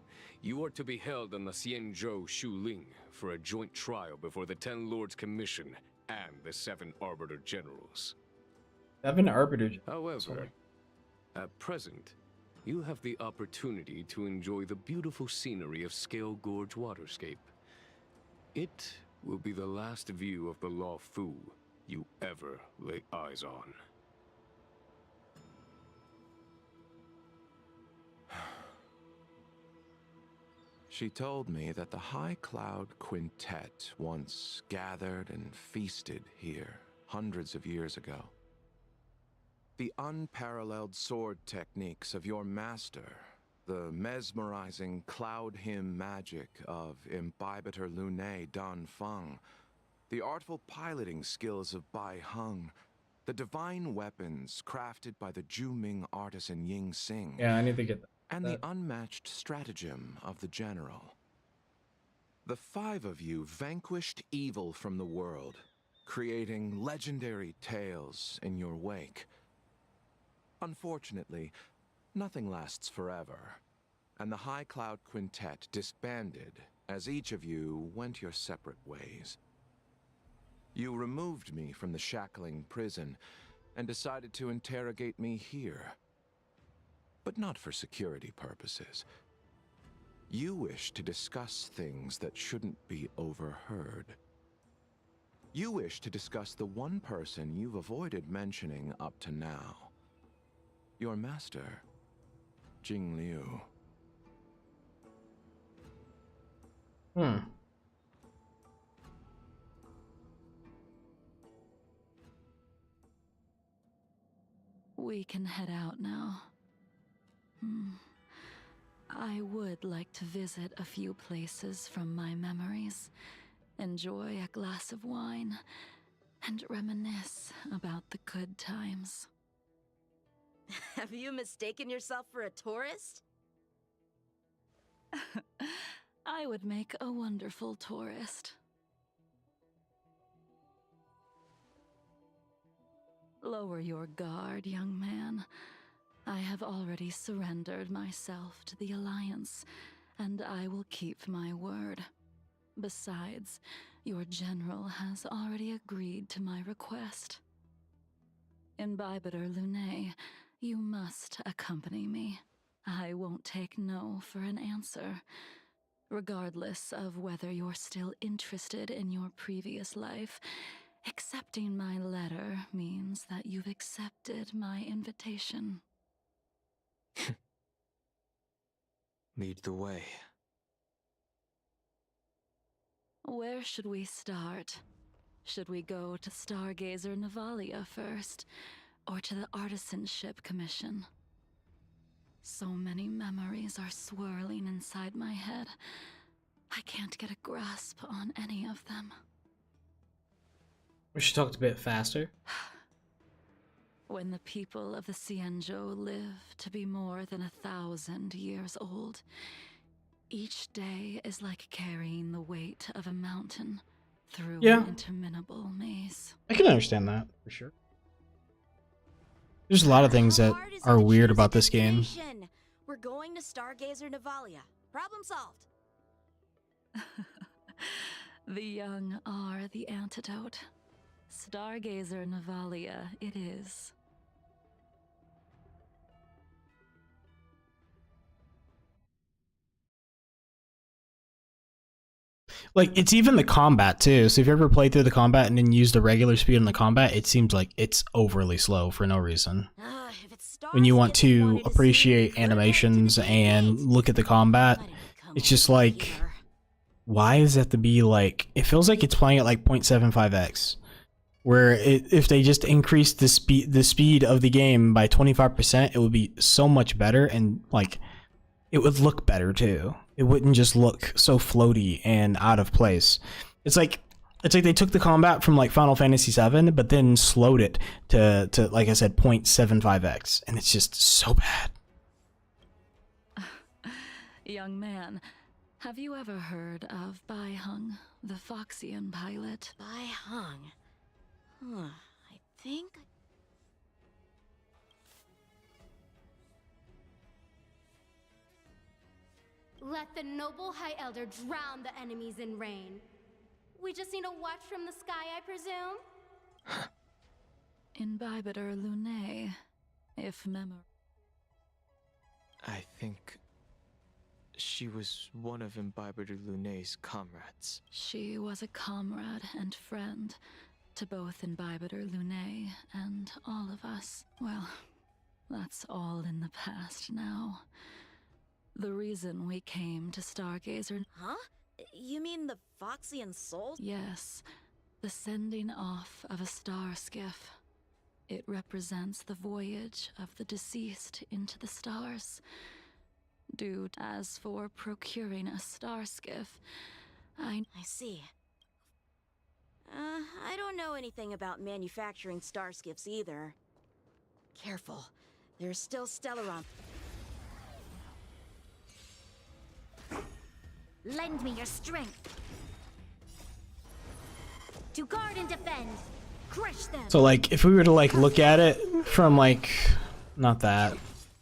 you are to be held on the Xianzhou Shuling for a joint trial before the 10 Lords Commission and the 7 Arbiter Generals. 7 Arbiter. However, at present, you have the opportunity to enjoy the beautiful scenery of Scale Gorge Waterscape. It will be the last view of the Law Fu you ever lay eyes on. She told me that the High Cloud Quintet once gathered and feasted here hundreds of years ago. The unparalleled sword techniques of your master, the mesmerizing cloud hymn magic of Imbibitor Lune Dan Feng, the artful piloting skills of Bai Heng, the divine weapons crafted by the Juming artisan Ying Xing. Yeah, I need to get that. And the unmatched stratagem of the general. The 5 of you vanquished evil from the world, creating legendary tales in your wake. Unfortunately, nothing lasts forever, and the High Cloud Quintet disbanded as each of you went your separate ways. You removed me from the shackling prison and decided to interrogate me here. But not for security purposes. You wish to discuss things that shouldn't be overheard. You wish to discuss the one person you've avoided mentioning up to now. Your master, Jing Liu. We can head out now. I would like to visit a few places from my memories, enjoy a glass of wine, and reminisce about the good times. Have you mistaken yourself for a tourist? I would make a wonderful tourist. Lower your guard, young man. I have already surrendered myself to the Alliance, and I will keep my word. Besides, your general has already agreed to my request. Imbibitor Lune, you must accompany me. I won't take no for an answer, regardless of whether you're still interested in your previous life. Accepting my letter means that you've accepted my invitation. Lead the way. Where should we start? Should we go to Stargazer Navalia first, or to the Artisanship Commission? So many memories are swirling inside my head. I can't get a grasp on any of them. We should talk a bit faster. When the people of the Cienjo live to be more than 1,000 years old, each day is like carrying the weight of a mountain through an interminable maze. I can understand that, for sure. There's a lot of things that are weird about this game. We're going to Stargazer Navalia. Problem solved. The young are the antidote. Stargazer Navalia it is. Like, it's even the combat, too. So if you ever played through the combat and then use the regular speed in the combat, it seems like it's overly slow for no reason. When you want to appreciate animations and look at the combat, it's just like, why is that to be like, it feels like it's playing at like 0.75x. Where if they just increased the speed of the game by 25%, it would be so much better, and like it would look better too. It wouldn't just look so floaty and out of place. It's like they took the combat from like Final Fantasy VII, but then slowed it to like I said 0.75x, and it's just so bad. Young man, have you ever heard of Bai Hung, the Foxian pilot? Bai Hung. Huh, I think... Let the noble High Elder drown the enemies in rain. We just need a watch from the sky, I presume? Imbibitor Lunae, if memory... I think she was one of Imbibitor Lunae's comrades. She was a comrade and friend to both Imbibitor Lunae and all of us. Well, that's all in the past now. The reason we came to Stargazer... Huh? You mean the Foxian soul? Yes, the sending off of a star skiff. It represents the voyage of the deceased into the stars. As for procuring a star skiff, I see. I don't know anything about manufacturing star skiffs either. Careful. There's still Stellaron. Lend me your strength. To guard and defend. Crush them. So like if we were to like look at it from like, not that,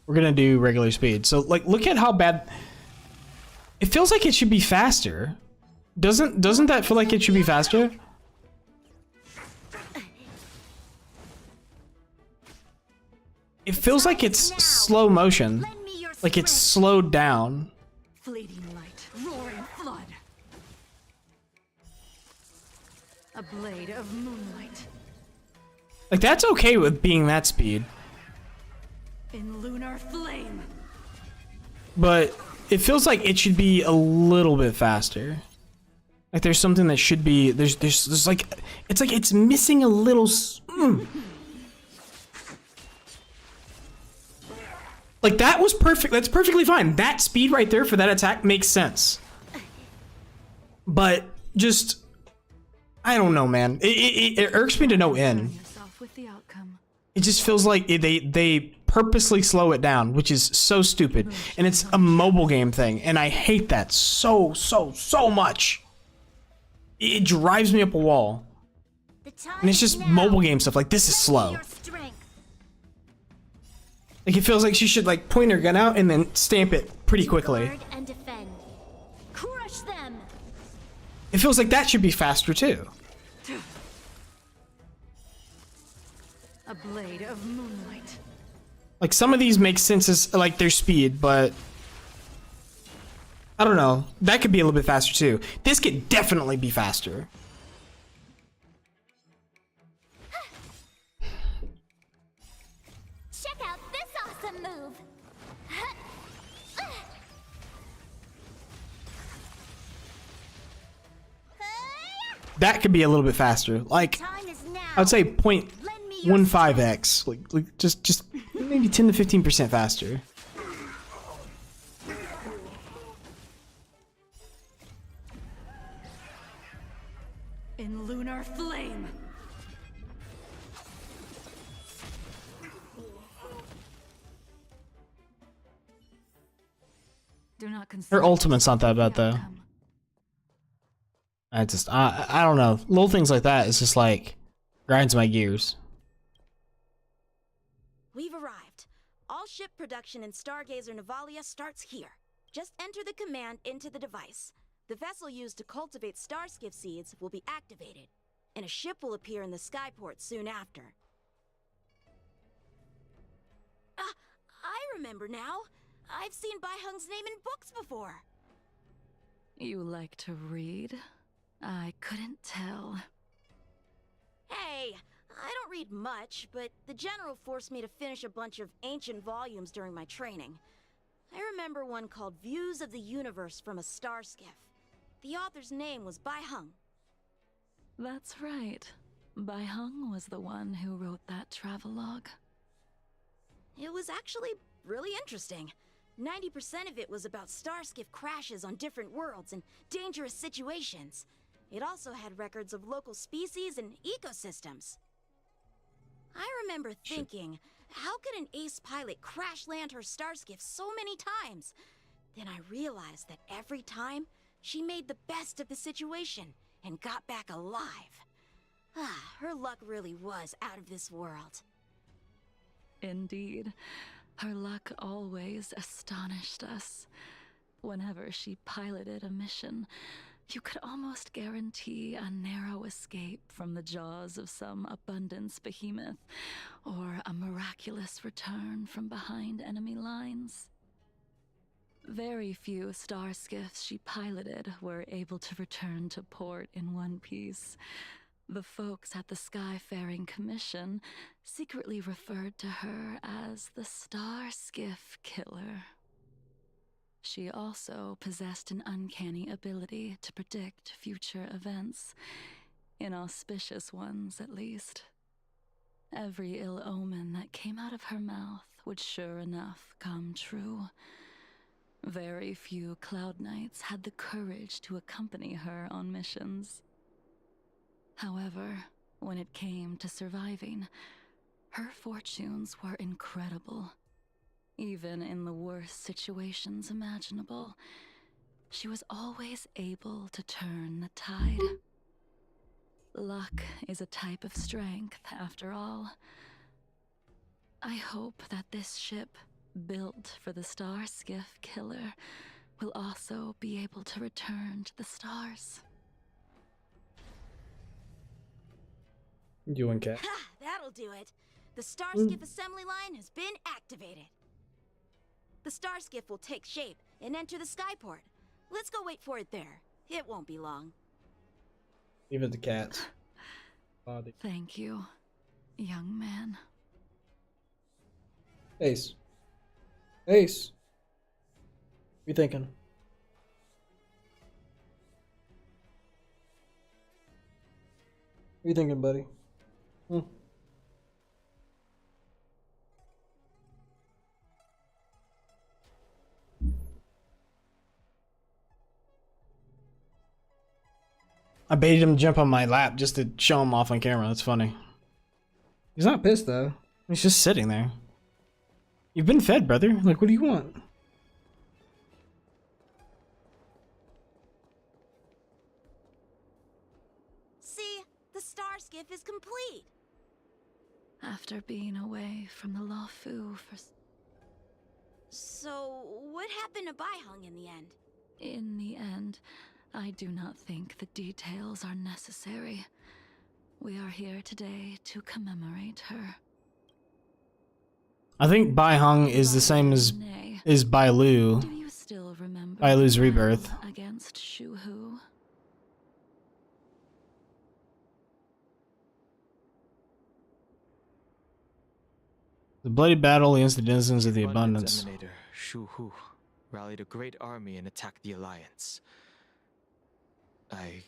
we're gonna do regular speed. So like look at how bad it feels. Like it should be faster. Doesn't that feel like it should be faster? It feels like it's slow motion, like it's slowed down. Fleeting light, roaring flood. A blade of moonlight. Like that's okay with being that speed. In lunar flame. But it feels like it should be a little bit faster. Like there's something that should be there's like it's missing a little. Like that was perfect. That's perfectly fine. That speed right there for that attack makes sense. But just I don't know, man. It irks me to no end. It just feels like they purposely slow it down, which is so stupid. And it's a mobile game thing, and I hate that so much. It drives me up a wall. And it's just mobile game stuff. Like this is slow. Like it feels like she should like point her gun out and then stamp it pretty quickly. And defend. Crush them. It feels like that should be faster too. A blade of moonlight. Like, some of these make sense as, like, their speed, but... I don't know. That could be a little bit faster, too. This could definitely be faster. Check out this awesome move. That could be a little bit faster. Like, Time is now. I would say Lend me your 0.15x. Like just maybe 10 to 15% faster. In lunar flame. Do not consider Her ultimate's not that bad, though. I don't know. Little things like that is just like grinds my gears. We've arrived. All ship production in Stargazer Navalia starts here. Just enter the command into the device. The vessel used to cultivate starskiff seeds will be activated, and a ship will appear in the skyport soon after. I remember now. I've seen Bai Hung's name in books before. You like to read? I couldn't tell. Hey, I don't read much, but the General forced me to finish a bunch of ancient volumes during my training. I remember one called Views of the Universe from a Starskiff. The author's name was Bai Hung. That's right. Bai Hung was the one who wrote that travelogue. It was actually really interesting. 90% of it was about starskiff crashes on different worlds and dangerous situations. It also had records of local species and ecosystems. I remember thinking, how could an ace pilot crash land her starskiff so many times? Then I realized that every time, she made the best of the situation and got back alive. Her luck really was out of this world. Indeed. Her luck always astonished us. Whenever she piloted a mission, you could almost guarantee a narrow escape from the jaws of some abundance behemoth, or a miraculous return from behind enemy lines. Very few starskiffs she piloted were able to return to port in one piece. The folks at the Skyfaring Commission secretly referred to her as the Starskiff Killer. She also possessed an uncanny ability to predict future events, inauspicious ones at least. Every ill omen that came out of her mouth would sure enough come true. Very few Cloud Knights had the courage to accompany her on missions. However, when it came to surviving, her fortunes were incredible. Even in the worst situations imaginable, she was always able to turn the tide. Luck is a type of strength, after all. I hope that this ship, built for the Starskiff Killer, will also be able to return to the stars. You and Cat. Ha! That'll do it. The Starskiff assembly line has been activated. The Starskiff will take shape and enter the skyport. Let's go wait for it there. It won't be long. Leave it to Cats. Body. Thank you, young man. Ace. Ace. What you thinking? What you thinking, buddy? I baited him to jump on my lap just to show him off on camera. That's funny. He's not pissed though. He's just sitting there. You've been fed, brother. Like, what do you want? See, the Starskiff is complete. After being away from the Lawfu for... So, what happened to Bai Hung in the end? In the end, I do not think the details are necessary. We are here today to commemorate her. I think Bai Hung is the same as Bai Lu. Do you still remember Bai Lu's the rebirth. battle against Shu Hu? The bloody battle against the denizens of the Abundance abundance. emanator Shu Hu rallied a great army and attacked the Alliance. I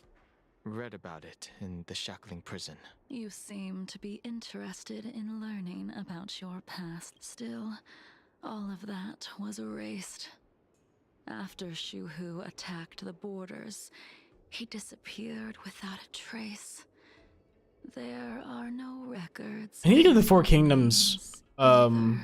read about it in the shackling prison. You seem to be interested in learning about your past still. All of that was erased. After Shu Hu attacked the borders, he disappeared without a trace. There are no records. I need to get the Four Kingdoms, either.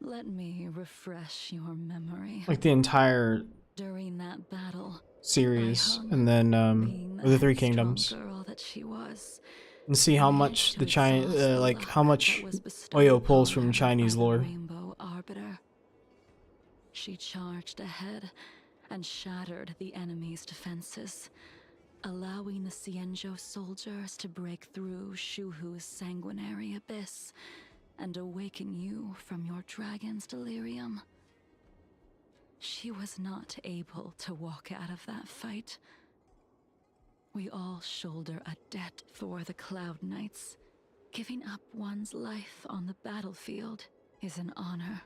Let me refresh your memory. like the entire During that battle, series, and then or the Three Kingdoms, girl that she was, and see how much the Chinese, like how much Oyo pulls from Chinese lore. Rainbow Arbiter. She charged ahead and shattered the enemy's defenses, allowing the Xianzhou soldiers to break through Shu Hu's sanguinary abyss and awaken you from your dragon's delirium. She was not able to walk out of that fight. We all shoulder a debt for the Cloud Knights. Giving up one's life on the battlefield is an honor.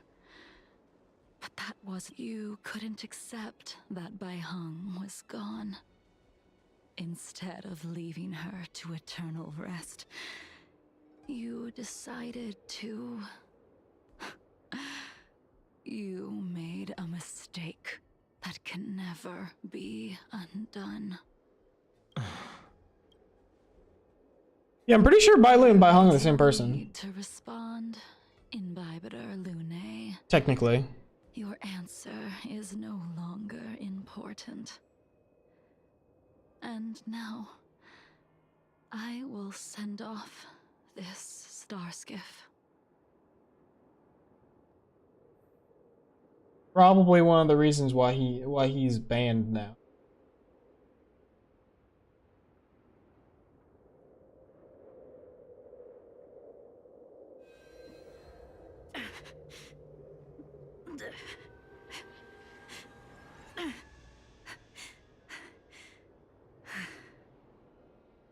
But that was you couldn't accept that Bai Hung was gone. Instead of leaving her to eternal rest, you decided to... You made a mistake that can never be undone. Yeah, I'm pretty sure Bai Lu and Bai Hung are the same person. Need to respond, Imbibiter Lune. Technically. Your answer is no longer important. And now, I will send off this star skiff. Probably one of the reasons why he's banned now.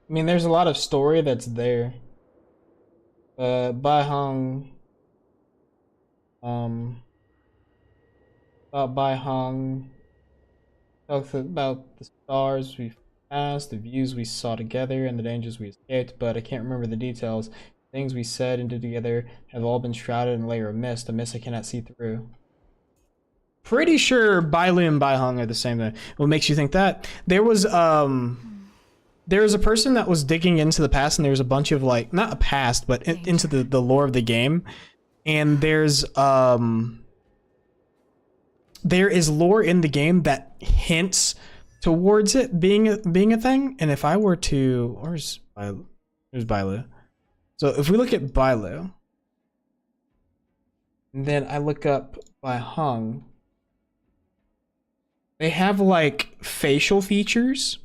I mean, there's a lot of story that's there. Bai Hung, about Bai Hung, talks about the stars we passed, the views we saw together, and the dangers we escaped, but I can't remember the details. Things we said and did together have all been shrouded in a layer of mist, a mist I cannot see through. Pretty sure Bai Lu and Bai Hung are the same thing. What makes you think that? There was a person that was digging into the past, and there was a bunch of, like, not a past, but into the lore of the game. And there is lore in the game that hints towards it being a thing. And if I were to, where's Bai Lu? So if we look at Bai Lu, and then I look up Bai Hung, they have, like, facial features.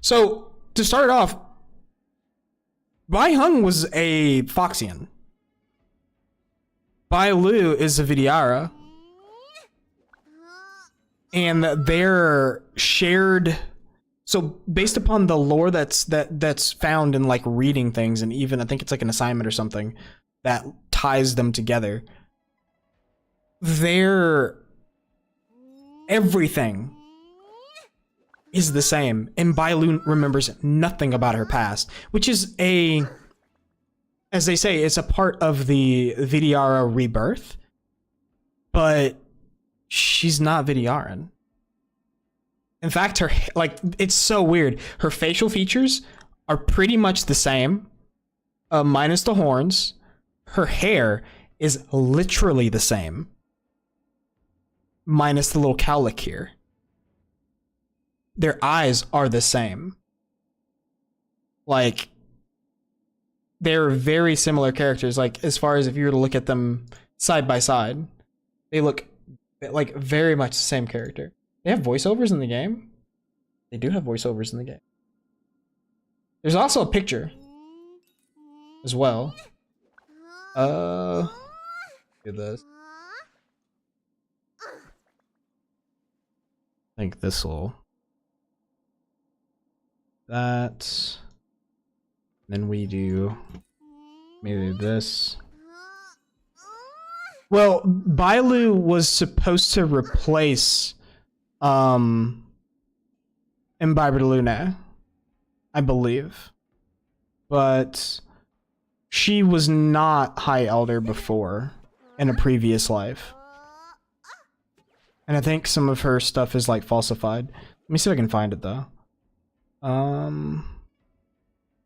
So to start off, Bai Hung was a Foxian. Bai Lu is a Vidyara. And they're shared. So based upon the lore that's found in, like, reading things, and even I think it's like an assignment or something that ties them together, their everything is the same, and Bai Lu remembers nothing about her past, which is as they say, it's a part of the Vidyara rebirth, but she's not Vidyaran. In fact, her, like, it's so weird. Her facial features are pretty much the same, minus the horns. Her hair is literally the same, minus the little cowlick here. Their eyes are the same. Like, they're very similar characters. Like, as far as if you were to look at them side by side, they look like very much the same character. They have voiceovers in the game. They do have voiceovers in the game. There's also a picture as well. Do this. I think this will. That. Then we do maybe this. Well, Bailu was supposed to replace Imbiber de Luna, I believe. But she was not High Elder before in a previous life. And I think some of her stuff is like falsified. Let me see if I can find it though. Let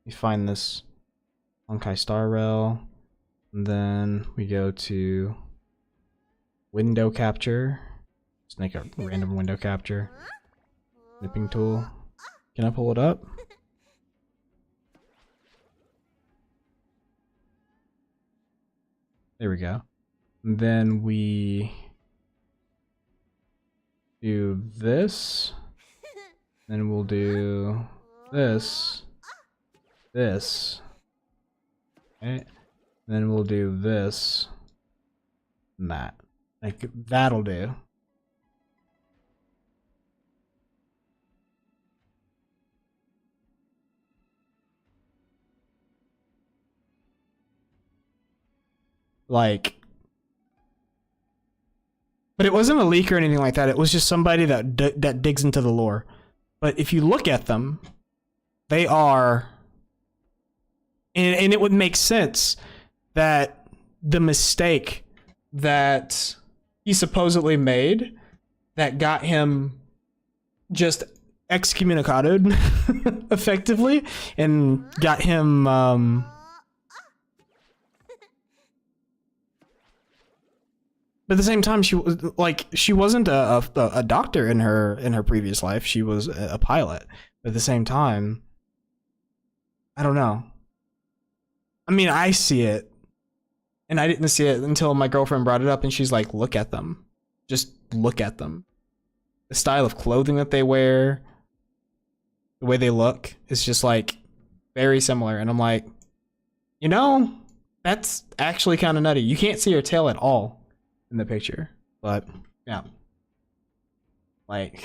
me find this Honkai Star Rail. And then we go to window capture. Just make a random window capture. Snipping tool. Can I pull it up? There we go. And then we do this. Then we'll do this. This. Okay. Then we'll do this. And that. Like, that'll do. Like, but it wasn't a leak or anything like that. It was just somebody that that digs into the lore. But if you look at them, they are, and it would make sense that the mistake that he supposedly made that got him just excommunicated effectively and got him but at the same time, she was like, she wasn't a doctor in her previous life. She was a pilot. But at the same time, I don't know. I mean, I see it, and I didn't see it until my girlfriend brought it up, and she's like, "Look at them. Just look at them. The style of clothing that they wear, the way they look, is just like very similar." And I'm like, you know, that's actually kind of nutty. You can't see her tail at all in the picture, but yeah, like,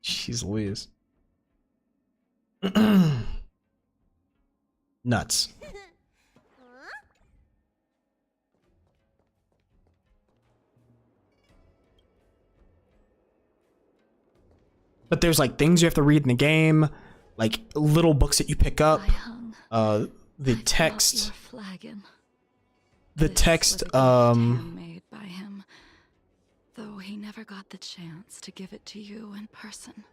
she's Louise. Nuts. But there's like things you have to read in the game, like little books that you pick up. The text. The text. Made by him, though he never got the chance to give it to you in person.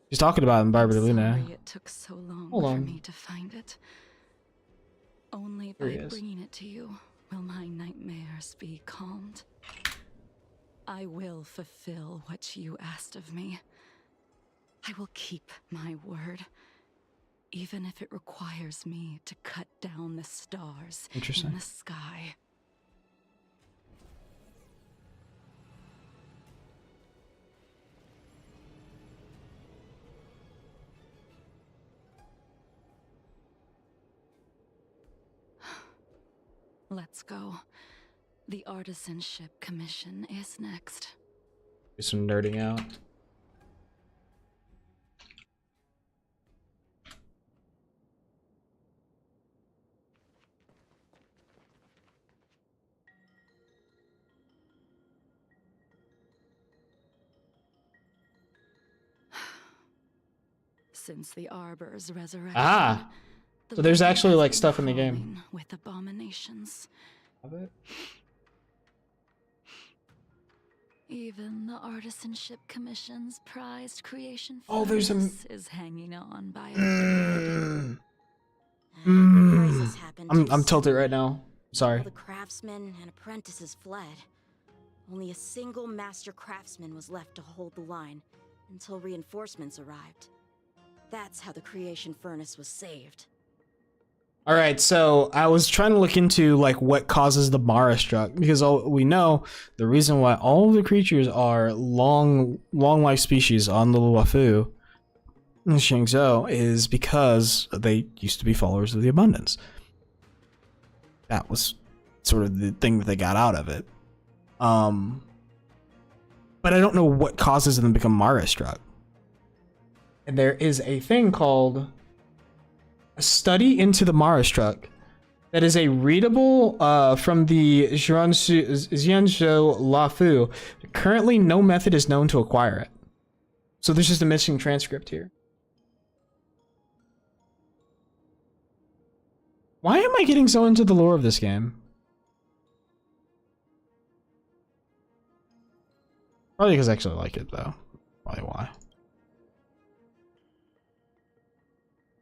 She's talking about Barbara Luna. Sorry it took so long Hold for on. me to find it. Only There by he is. bringing it to you will my nightmares be calmed. I will fulfill what you asked of me. I will keep my word, even if it requires me to cut down the stars in the sky. Let's go. The Artisanship Commission is next. Do some nerding out. Since the Arbor's resurrection. Ah, the so there's land actually has like been stuff in the crawling game. with abominations. Even the Artisanship Commission's prized creation there's a furnace is hanging on by a thread. Crisis happened I'm too tilted soon. right now. Sorry. All the craftsmen and apprentices fled. Only a single master craftsman was left to hold the line until reinforcements arrived. That's how the creation furnace was saved. All right, so I was trying to look into like what causes the Mara struck, because we know the reason why all of the creatures are long life species on the Luofu and Shangzhou is because they used to be followers of the abundance. That was sort of the thing that they got out of it. But I don't know what causes them to become Mara struck. And there is a thing called a study into the Mara struck that is a readable from the Xianzhou Lafu. Currently, no method is known to acquire it. So there's just a missing transcript here. Why am I getting so into the lore of this game? Probably because I actually like it, though. Probably why.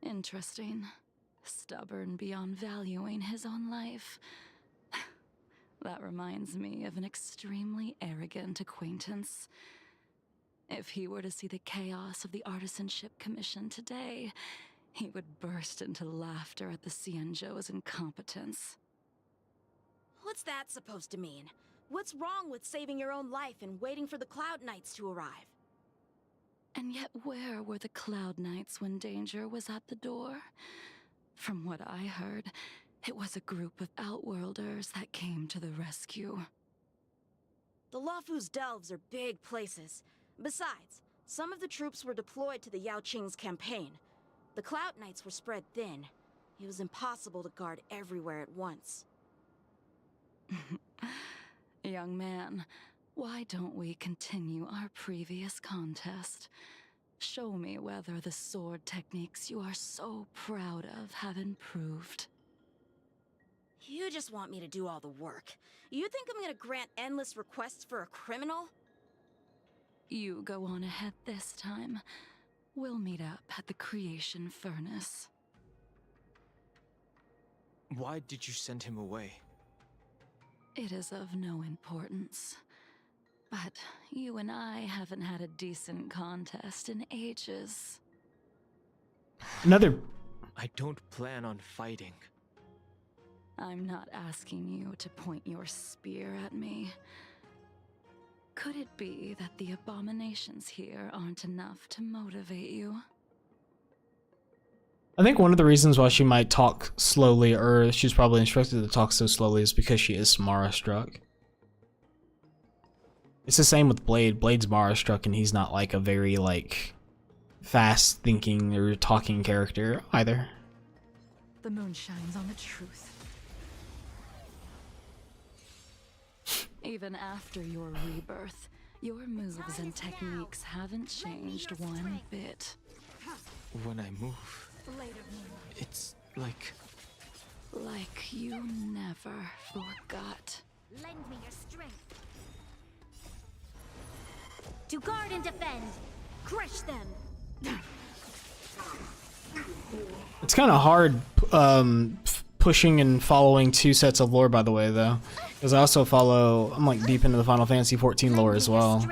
Interesting. Stubborn beyond valuing his own life. That reminds me of an extremely arrogant acquaintance. If he were to see the chaos of the Artisanship Commission today, he would burst into laughter at the Xianzhou's incompetence. What's that supposed to mean? What's wrong with saving your own life and waiting for the Cloud Knights to arrive? And yet where were the Cloud Knights when danger was at the door? From what I heard, it was a group of Outworlders that came to the rescue. The Luofu's delves are big places. Besides, some of the troops were deployed to the Yao Qing's campaign. The Cloud Knights were spread thin. It was impossible to guard everywhere at once. Young man, why don't we continue our previous contest? Show me whether the sword techniques you are so proud of have improved. You just want me to do all the work. You think I'm gonna grant endless requests for a criminal? You go on ahead this time. We'll meet up at the Creation Furnace. Why did you send him away? It is of no importance. But you and I haven't had a decent contest in ages. Another. I don't plan on fighting. I'm not asking you to point your spear at me. Could it be that the abominations here aren't enough to motivate you? I think one of the reasons why she might talk slowly, or she's probably instructed to talk so slowly, is because she is Mara struck. It's the same with Blade. Blade's Mara struck, and he's not like a very like fast thinking or talking character either. The moon shines on the truth. Even after your rebirth, your moves and techniques haven't changed one bit. When I move, it's like you never forgot. Lend me your strength. To guard and defend. Crush them. It's kind of hard pushing and following two sets of lore, by the way, though. Because I also follow, I'm like deep into the Final Fantasy XIV lore as well.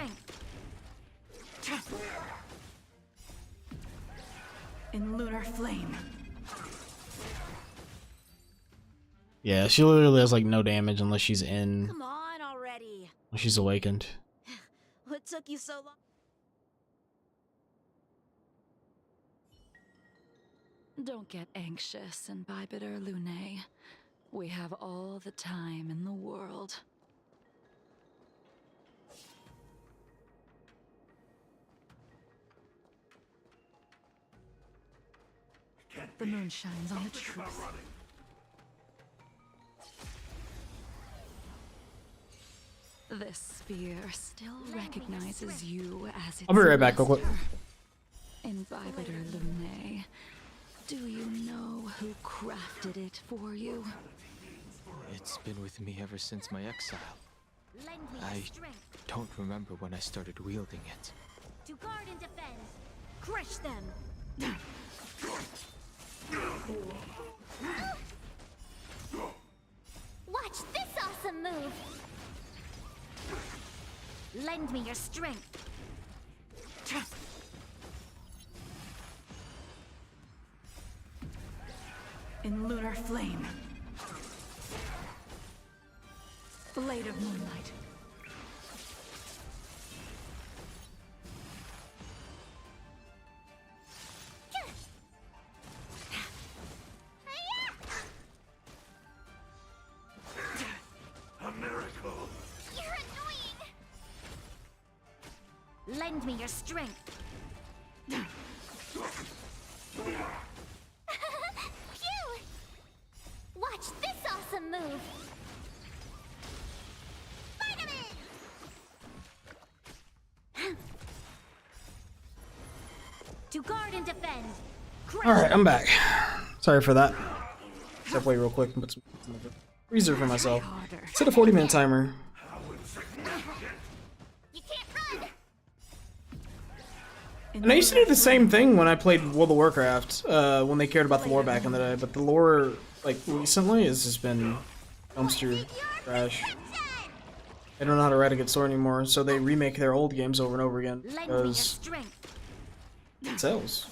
In lunar flame. Yeah, she literally has like no damage unless she's in, Come on already. when she's awakened. What took you so long? Don't get anxious, Imbibitor Lune. We have all the time in the world. The moon shines on the truth. This spear still recognizes you as its I'll be right back, real quick. master. Imbibitor Lune, do you know who crafted it for you? it's been with me ever since my exile. Lend me I your strength. don't remember when I started wielding it. To guard and defend. Crush them. Watch this awesome move. Lend me your strength. In lunar flame. Blade of moonlight. Lend me your strength. Phew! Watch this awesome move! Vitamin! To guard and defend. Alright, I'm back. Sorry for that. Step away real quick and put some in the freezer for myself. Set a 40-minute timer. You can't run! And I used to do the same thing when I played World of Warcraft, when they cared about the lore back in the day, but the lore, like, recently has just been dumpster trash. They don't know how to write a good story anymore, so they remake their old games over and over again, because it sells.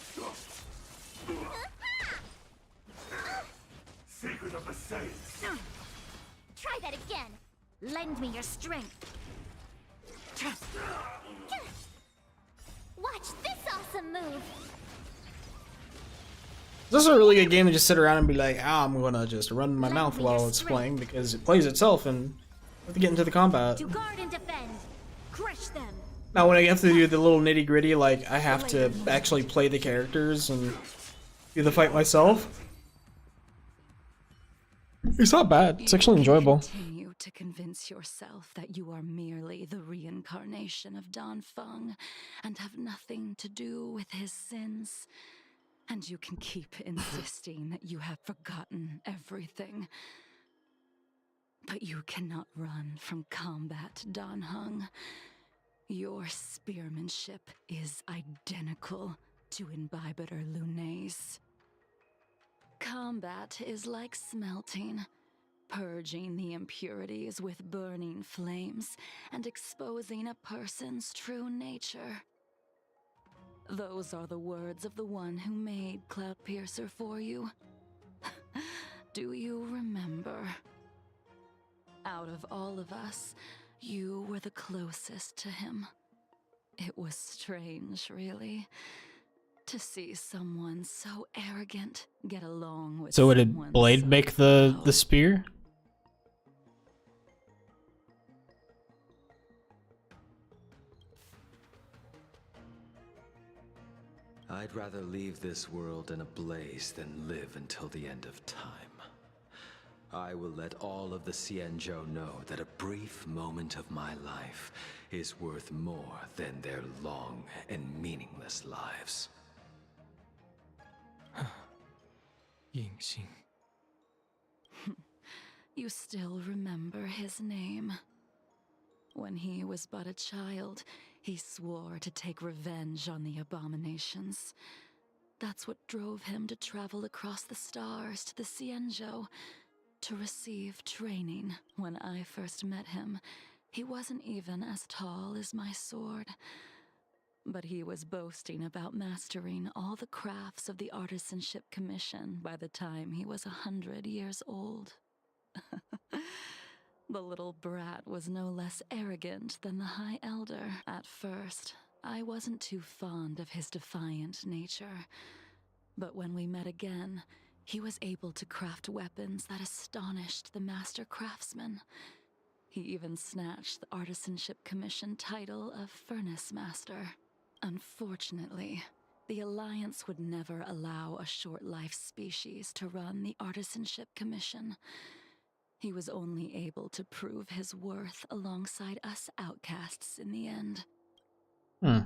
Secret of the Saints. Try that again. Lend me your strength. Watch this awesome move. This is a really good game to just sit around and be like, I'm gonna just run my mouth while it's playing, because it plays itself and you have to get into the combat. To guard and defend. Crush them. Now when I have to do the little nitty gritty, like I have to actually play the characters and do the fight myself, it's not bad. It's actually enjoyable. Continue to convince yourself that you are merely the reincarnation of Dan Feng and have nothing to do with his sins. And you can keep insisting that you have forgotten everything. But you cannot run from combat, Dan Heng. Your spearmanship is identical to Imbibitor Lunay's. Combat is like smelting, purging the impurities with burning flames and exposing a person's true nature. Those are the words of the one who made Cloudpiercer for you. Do you remember? Out of all of us, you were the closest to him. It was strange, really, to see someone so arrogant get along with So did someone Blade so make the proud. spear? I'd rather leave this world in a blaze than live until the end of time. I will let all of the Xianzhou know that a brief moment of my life is worth more than their long and meaningless lives. Yingxing. You still remember his name. When he was but a child, he swore to take revenge on the abominations. That's what drove him to travel across the stars to the Xianzhou to receive training. When I first met him, he wasn't even as tall as my sword. But he was boasting about mastering all the crafts of the Artisanship Commission by the time he was 100 years old. The little brat was no less arrogant than the High Elder. At first, I wasn't too fond of his defiant nature. But when we met again, he was able to craft weapons that astonished the master craftsman. He even snatched the Artisanship Commission title of Furnace Master. Unfortunately, the Alliance would never allow a short-life species to run the Artisanship Commission. He was only able to prove his worth alongside us outcasts in the end. Hmm.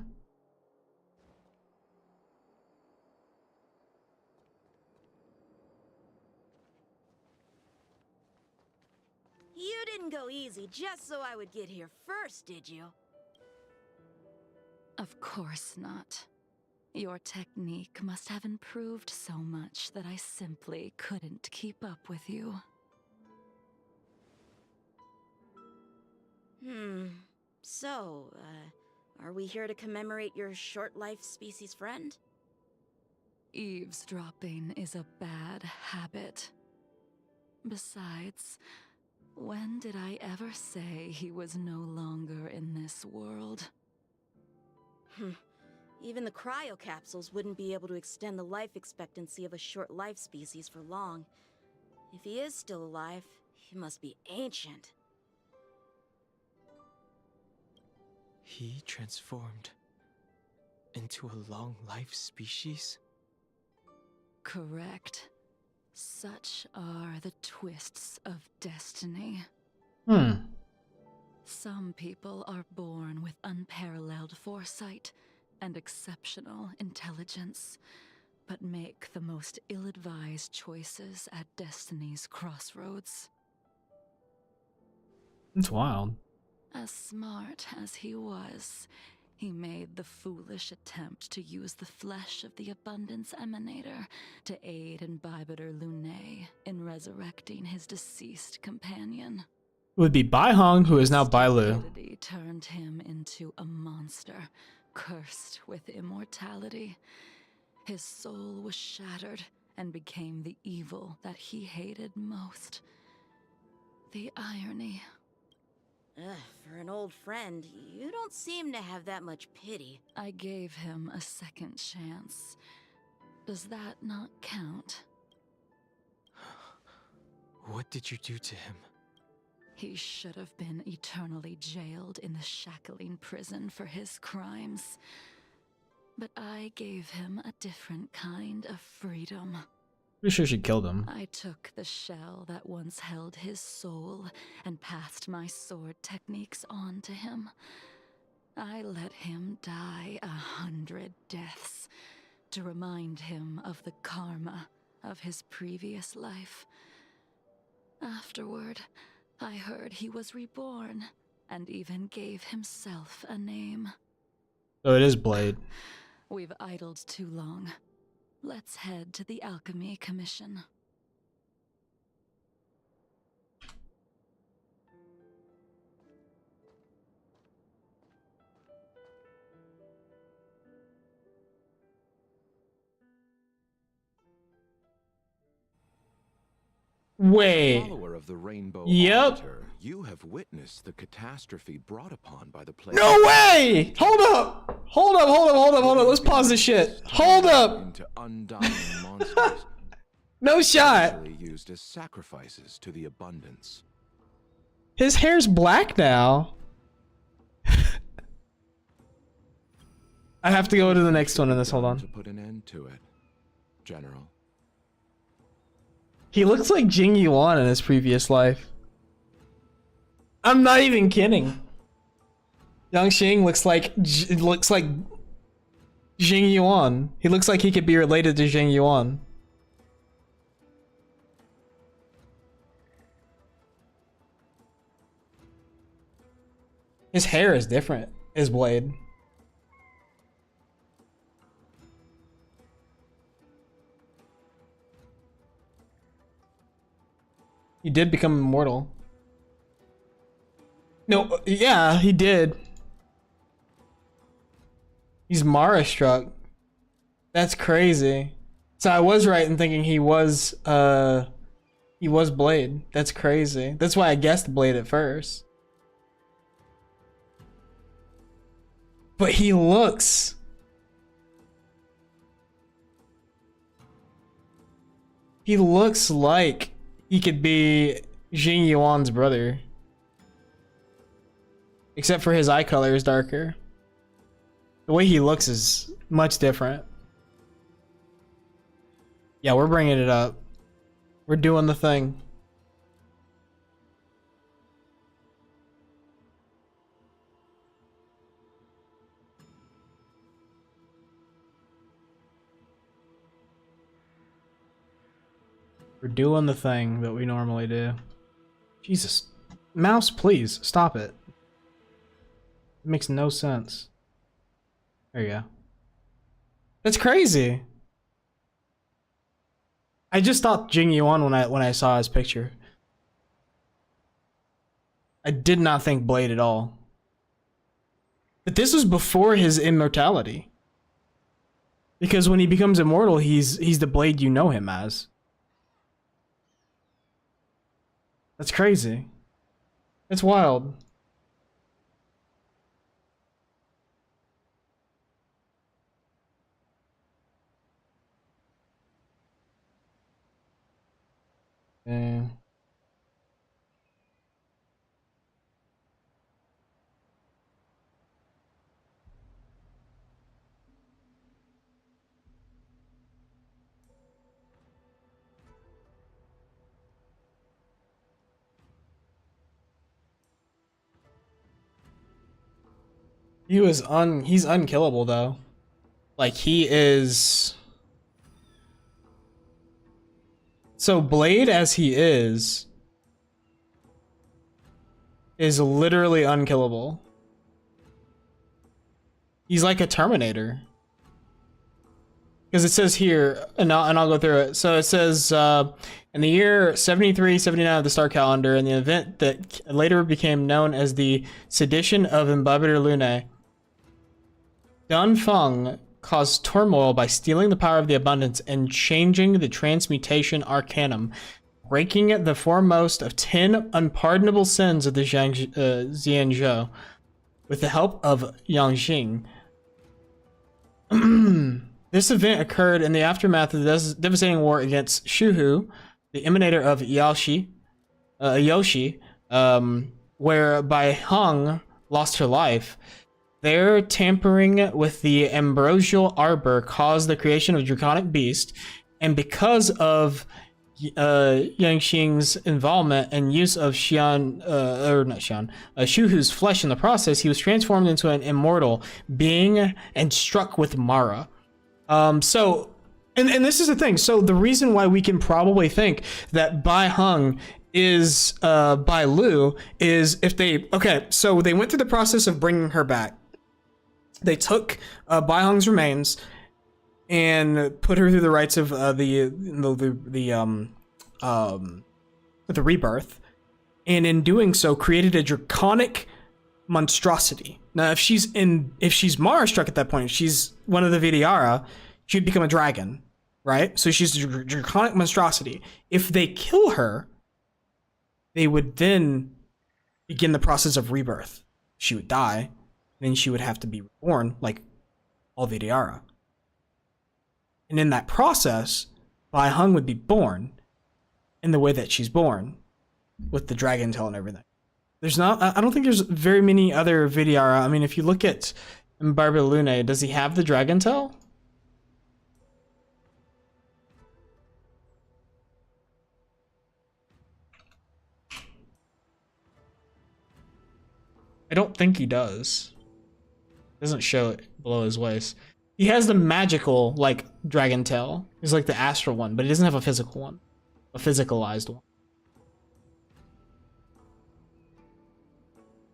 You didn't go easy just so I would get here first, did you? Of course not. Your technique must have improved so much that I simply couldn't keep up with you. So, are we here to commemorate your short-life species friend? Eavesdropping is a bad habit. Besides, when did I ever say he was no longer in this world? Even the cryocapsules wouldn't be able to extend the life expectancy of a short-life species for long. If he is still alive, he must be ancient. He transformed into a long life species? Correct. Such are the twists of destiny. Some people are born with unparalleled foresight and exceptional intelligence, but make the most ill-advised choices at destiny's crossroads. It's wild. As smart as he was, he made the foolish attempt to use the flesh of the Abundance Emanator to aid Imbibiter Lunae in resurrecting his deceased companion. It would be Baihong, who is now Bailu. Stupidity turned him into a monster, cursed with immortality. His soul was shattered and became the evil that he hated most. The irony. For an old friend, you don't seem to have that much pity. I gave him a second chance. Does that not count? What did you do to him? He should have been eternally jailed in the shackling prison for his crimes. But I gave him a different kind of freedom. Pretty sure she killed him. I took the shell that once held his soul and passed my sword techniques on to him. I let him die 100 deaths to remind him of the karma of his previous life. Afterward, I heard he was reborn and even gave himself a name. So it is Blade. We've idled too long. Let's head to the Alchemy Commission. Wait. Follower of the Rainbow Yep. Arbiter, you have witnessed the catastrophe brought upon by the plague. No way! Hold up! Hold up, hold up, hold up, hold up. Let's pause this shit. Hold up! Into undying monsters. No shot. Actually used as sacrifices to the abundance. His hair's black now. I have to go to the next one in this. Hold on. To put an end to it, General. He looks like Jing Yuan in his previous life. I'm not even kidding. Yang Xing looks like Jing Yuan. He looks like he could be related to Jing Yuan. His hair is different. His blade. He did become immortal. No, yeah, he did. He's Mara struck. That's crazy. So I was right in thinking he was Blade. That's crazy. That's why I guessed Blade at first. But he looks like he could be Jing Yuan's brother. Except for his eye color is darker. The way he looks is much different. Yeah, we're bringing it up. We're doing the thing. We're doing the thing that we normally do. Jesus. Mouse, please, stop it. It makes no sense. There you go. That's crazy. I just thought Jing Yuan when I saw his picture. I did not think Blade at all. But this was before his immortality. Because when he becomes immortal, he's the Blade you know him as. That's crazy. It's wild. Yeah. He's unkillable though. Like he is. So Blade as he is literally unkillable. He's like a Terminator. Because it says here, and I'll go through it. So it says, in the year 7379 of the star calendar, in the event that later became known as the Sedition of Imbibitor Lunae, Dun Feng caused turmoil by stealing the power of the abundance and changing the transmutation arcanum, breaking the foremost of 10 unpardonable sins of the Xianzhou with the help of Yang Xing. This event occurred in the aftermath of the devastating war against Shuhu, the emanator of Yoshi, where Bai Heng lost her life. Their tampering with the ambrosial arbor caused the creation of Draconic Beast, and because of Yang Xing's involvement and use of Shuhu's flesh in the process, he was transformed into an immortal being and struck with Mara. So, and this is the thing. So the reason why we can probably think that Bai Heng is Bai Lu is if they, okay, so they went through the process of bringing her back. They took Bai Heng's remains and put her through the rites of the rebirth, and in doing so created a draconic monstrosity. Now, if she's Mara struck at that point, if she's one of the Vidyara, she'd become a dragon, right? So she's a draconic monstrosity. If they kill her, they would then begin the process of rebirth. She would die, then she would have to be reborn like all Vidyara. And in that process, Bai Heng would be born in the way that she's born, with the dragon tail and everything. I don't think there's very many other Vidyara. I mean, if you look at Imbibitor Lunae, does he have the dragon tail? I don't think he does. Doesn't show it below his waist. He has the magical, like, dragon tail. He's like the astral one, but he doesn't have a physical one. A physicalized one.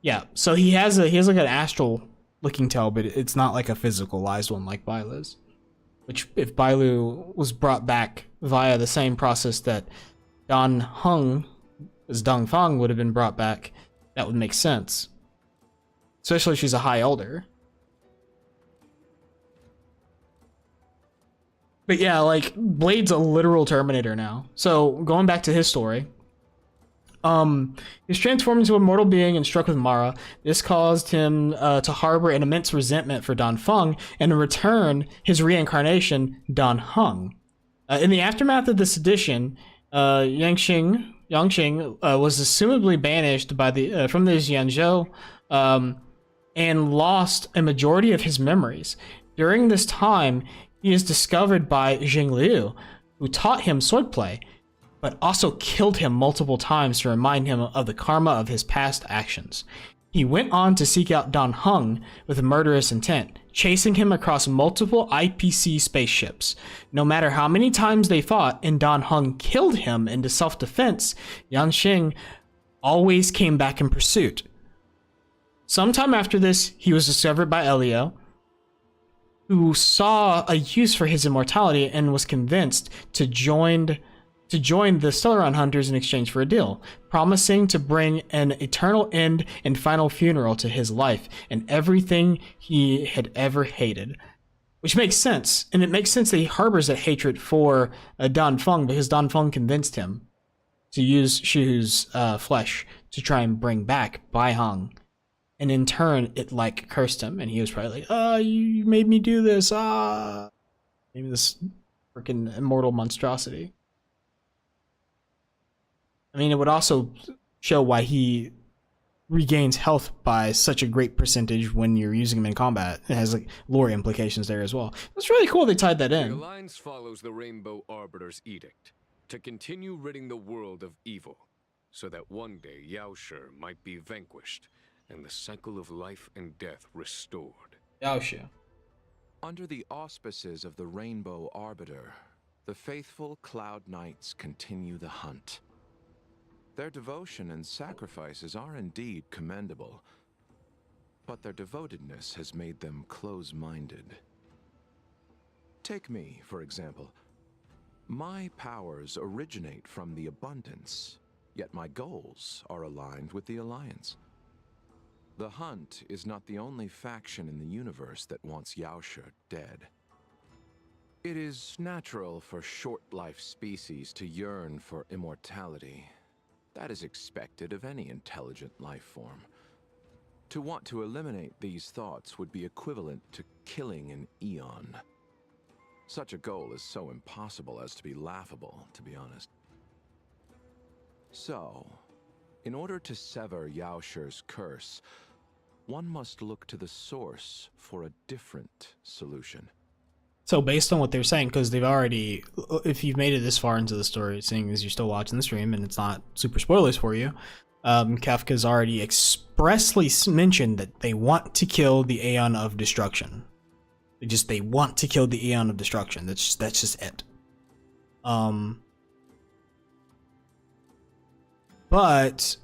Yeah, so he has like an astral looking tail, but it's not like a physicalized one like Bailu's. Which, if Bailu was brought back via the same process that Dan Heng, as Dong Feng, would have been brought back, that would make sense. Especially if she's a high elder. But yeah, like, Blade's a literal Terminator now. So, going back to his story. He's transformed into a mortal being and struck with Mara. This caused him to harbor an immense resentment for Dan Feng, and in return, his reincarnation, Dan Heng. In the aftermath of the sedition, Yang Xing was assumably banished by from the Xianzhou, and lost a majority of his memories. During this time, he is discovered by Jing Liu, who taught him swordplay, but also killed him multiple times to remind him of the karma of his past actions. He went on to seek out Dan Heng with a murderous intent, chasing him across multiple IPC spaceships. No matter how many times they fought and Dan Heng killed him into self-defense, Yang Xing always came back in pursuit. Sometime after this, he was discovered by Elio, who saw a use for his immortality and was convinced to join the Stellaron Hunters in exchange for a deal, promising to bring an eternal end and final funeral to his life and everything he had ever hated. Which makes sense, and it makes sense that he harbors that hatred for Dan Feng, because Dan Feng convinced him to use Shuhu's flesh to try and bring back Bai Heng. And in turn, it like cursed him, and he was probably like, "Oh, you made me do this, maybe this freaking immortal monstrosity." I mean, it would also show why he regains health by such a great percentage when you're using him in combat. It has like lore implications there as well. It's really cool they tied that in. The Alliance follows the Rainbow Arbiter's edict to continue ridding the world of evil, so that one day Yaoshi might be vanquished and the cycle of life and death restored. Yaosha. Under the auspices of the Rainbow Arbiter, the faithful Cloud Knights continue the hunt. Their devotion and sacrifices are indeed commendable, but their devotedness has made them close-minded. Take me, for example. My powers originate from the Abundance, yet my goals are aligned with the Alliance. The Hunt is not the only faction in the universe that wants Yaosha dead. It is natural for short-life species to yearn for immortality. That is expected of any intelligent life form. To want to eliminate these thoughts would be equivalent to killing an eon. Such a goal is so impossible as to be laughable, to be honest. So, in order to sever Yaosha's curse, one must look to the source for a different solution. So based on what they're saying, because they've already, if you've made it this far into the story, seeing as you're still watching the stream and it's not super spoilers for you, Kafka's already expressly mentioned that they want to kill the Aeon of Destruction. They want to kill the Aeon of Destruction. That's just it. But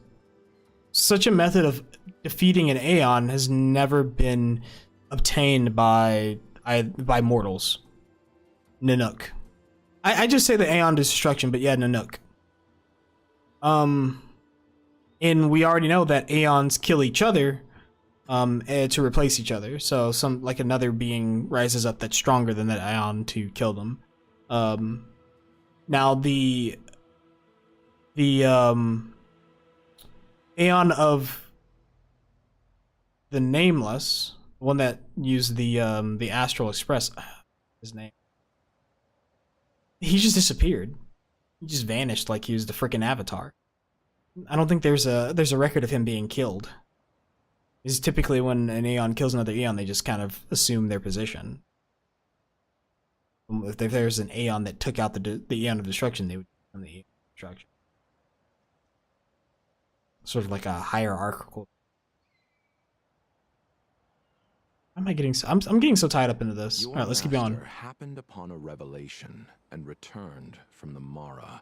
such a method of defeating an Aeon has never been obtained by mortals. Nanook. I just say the Aeon Destruction, but yeah, Nanook. And we already know that Aeons kill each other to replace each other. So another being rises up that's stronger than that Aeon to kill them. Now the Aeon of the Nameless, the one that used the Astral Express, his name. He just disappeared. He just vanished like he was the freaking Avatar. I don't think there's a record of him being killed. Because typically when an Aeon kills another Aeon, they just kind of assume their position. If there's an Aeon that took out the Aeon of Destruction, they would become the Aeon of Destruction. Sort of like a hierarchical. Am I getting? I'm getting so tied up into this. All right, let's keep going. Your happened upon a revelation and returned from the Mara.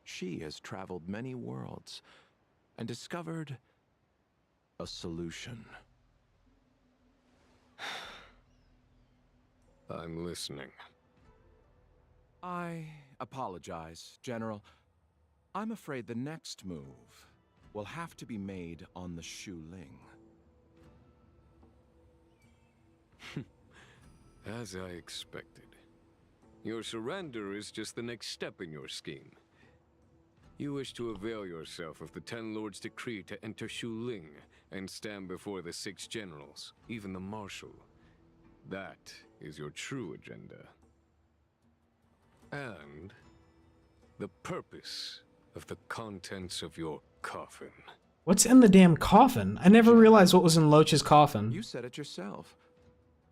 She has traveled many worlds and discovered a solution. I'm listening. I apologize, General. I'm afraid the next move will have to be made on the Shu Ling. As I expected. Your surrender is just the next step in your scheme. You wish to avail yourself of the Ten Lords' decree to enter Shu Ling and stand before the 6 generals, even the Marshal. That is your true agenda. And the purpose of the contents of your coffin. What's in the damn coffin? I never realized what was in Loach's coffin. You said it yourself.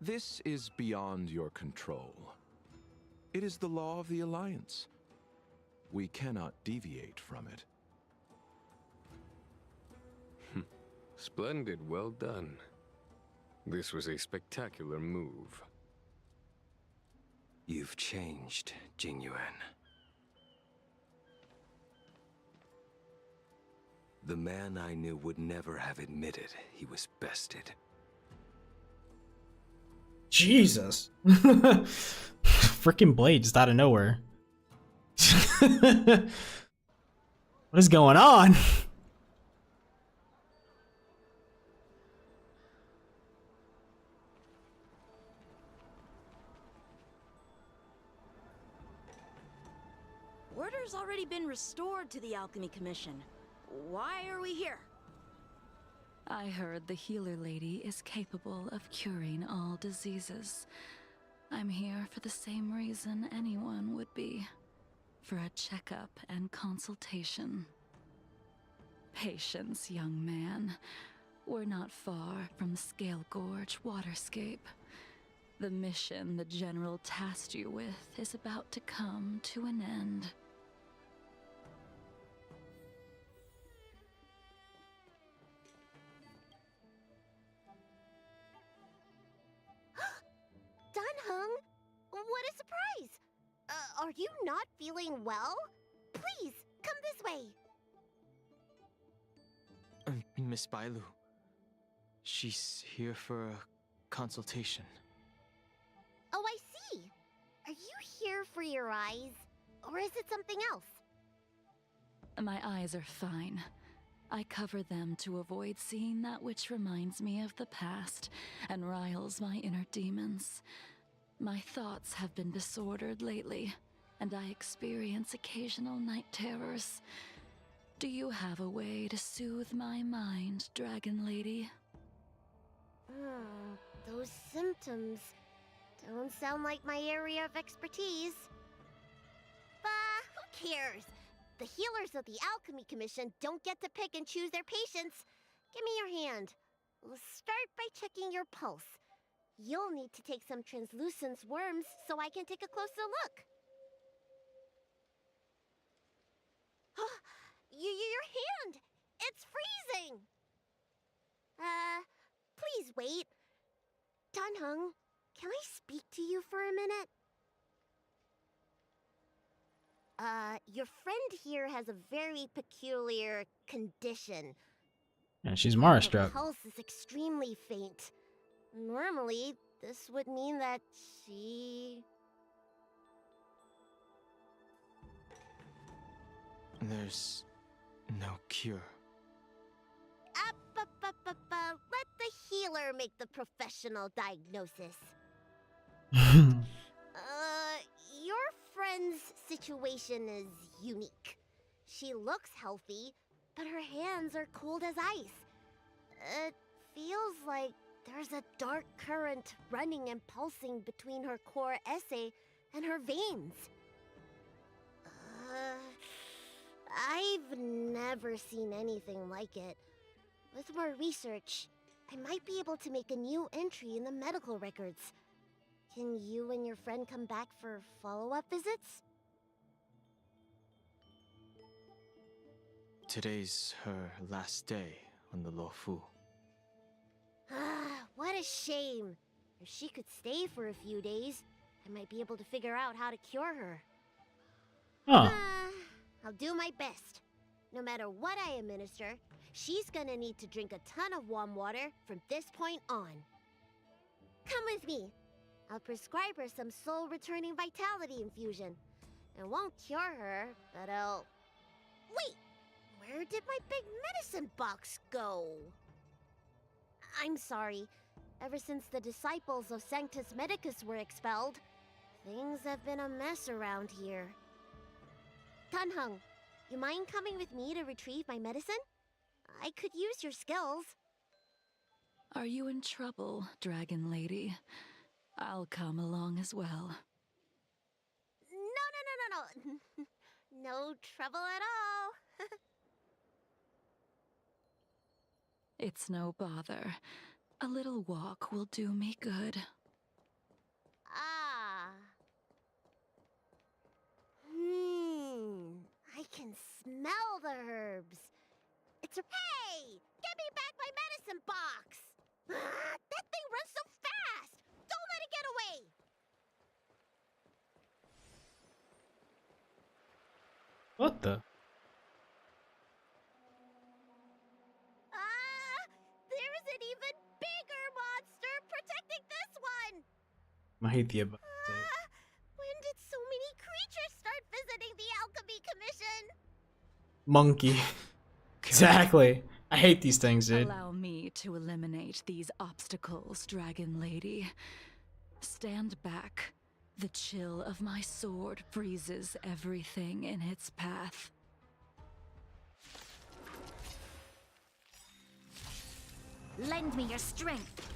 This is beyond your control. It is the law of the Alliance. We cannot deviate from it. Splendid, well done. This was a spectacular move. You've changed, Jingyuan. The man I knew would never have admitted he was bested. Jesus. Freaking blade just out of nowhere. What is going on? Order's already been restored to the Alchemy Commission. Why are we here? I heard the healer lady is capable of curing all diseases. I'm here for the same reason anyone would be. For a checkup and consultation. Patience, young man. We're not far from Scale Gorge waterscape. The mission the General tasked you with is about to come to an end. you not feeling well? Please, come this way. Miss Bailu. She's here for a consultation. Oh, I see. Are you here for your eyes? Or is it something else? My eyes are fine. I cover them to avoid seeing that which reminds me of the past and riles my inner demons. My thoughts have been disordered lately, and I experience occasional night terrors. Do you have a way to soothe my mind, Dragon Lady? Those symptoms don't sound like my area of expertise. Bah, who cares? The healers of the Alchemy Commission don't get to pick and choose their patients. Give me your hand. We'll start by checking your pulse. You'll need to take some translucence worms so I can take a closer look. Your hand! It's freezing! Please wait. Dunhung, can I speak to you for a minute? Your friend here has a very peculiar condition. And she's Mara Her struck. pulse is extremely faint. Normally, this would mean that she... There's no cure. Let the healer make the professional diagnosis. Your friend's situation is unique. She looks healthy, but her hands are cold as ice. It feels like there's a dark current running and pulsing between her core esse and her veins. I've never seen anything like it. With more research, I might be able to make a new entry in the medical records. Can you and your friend come back for follow-up visits? Today's her last day on the Luofu. What a shame. If she could stay for a few days, I might be able to figure out how to cure her. Huh. I'll do my best. No matter what I administer, she's gonna need to drink a ton of warm water from this point on. Come with me. I'll prescribe her some soul-returning vitality infusion. It won't cure her, but I'll... Wait! Where did my big medicine box go? I'm sorry. Ever since the disciples of Sanctus Medicus were expelled, things have been a mess around here. Dunhung, you mind coming with me to retrieve my medicine? I could use your skills. Are you in trouble, Dragon Lady? I'll come along as well. No. No trouble at all. It's no bother. A little walk will do me good. I can smell the herbs. It's a... Hey! Give me back my medicine box! That thing runs so fast! Don't let it get away! What the? There's an even bigger monster protecting this one! Mahithia. When did so many creatures start visiting the Alchemy Commission? Monkey. Exactly. I hate these things, dude. Allow me to eliminate these obstacles, Dragon Lady. Stand back. The chill of my sword freezes everything in its path. Lend me your strength.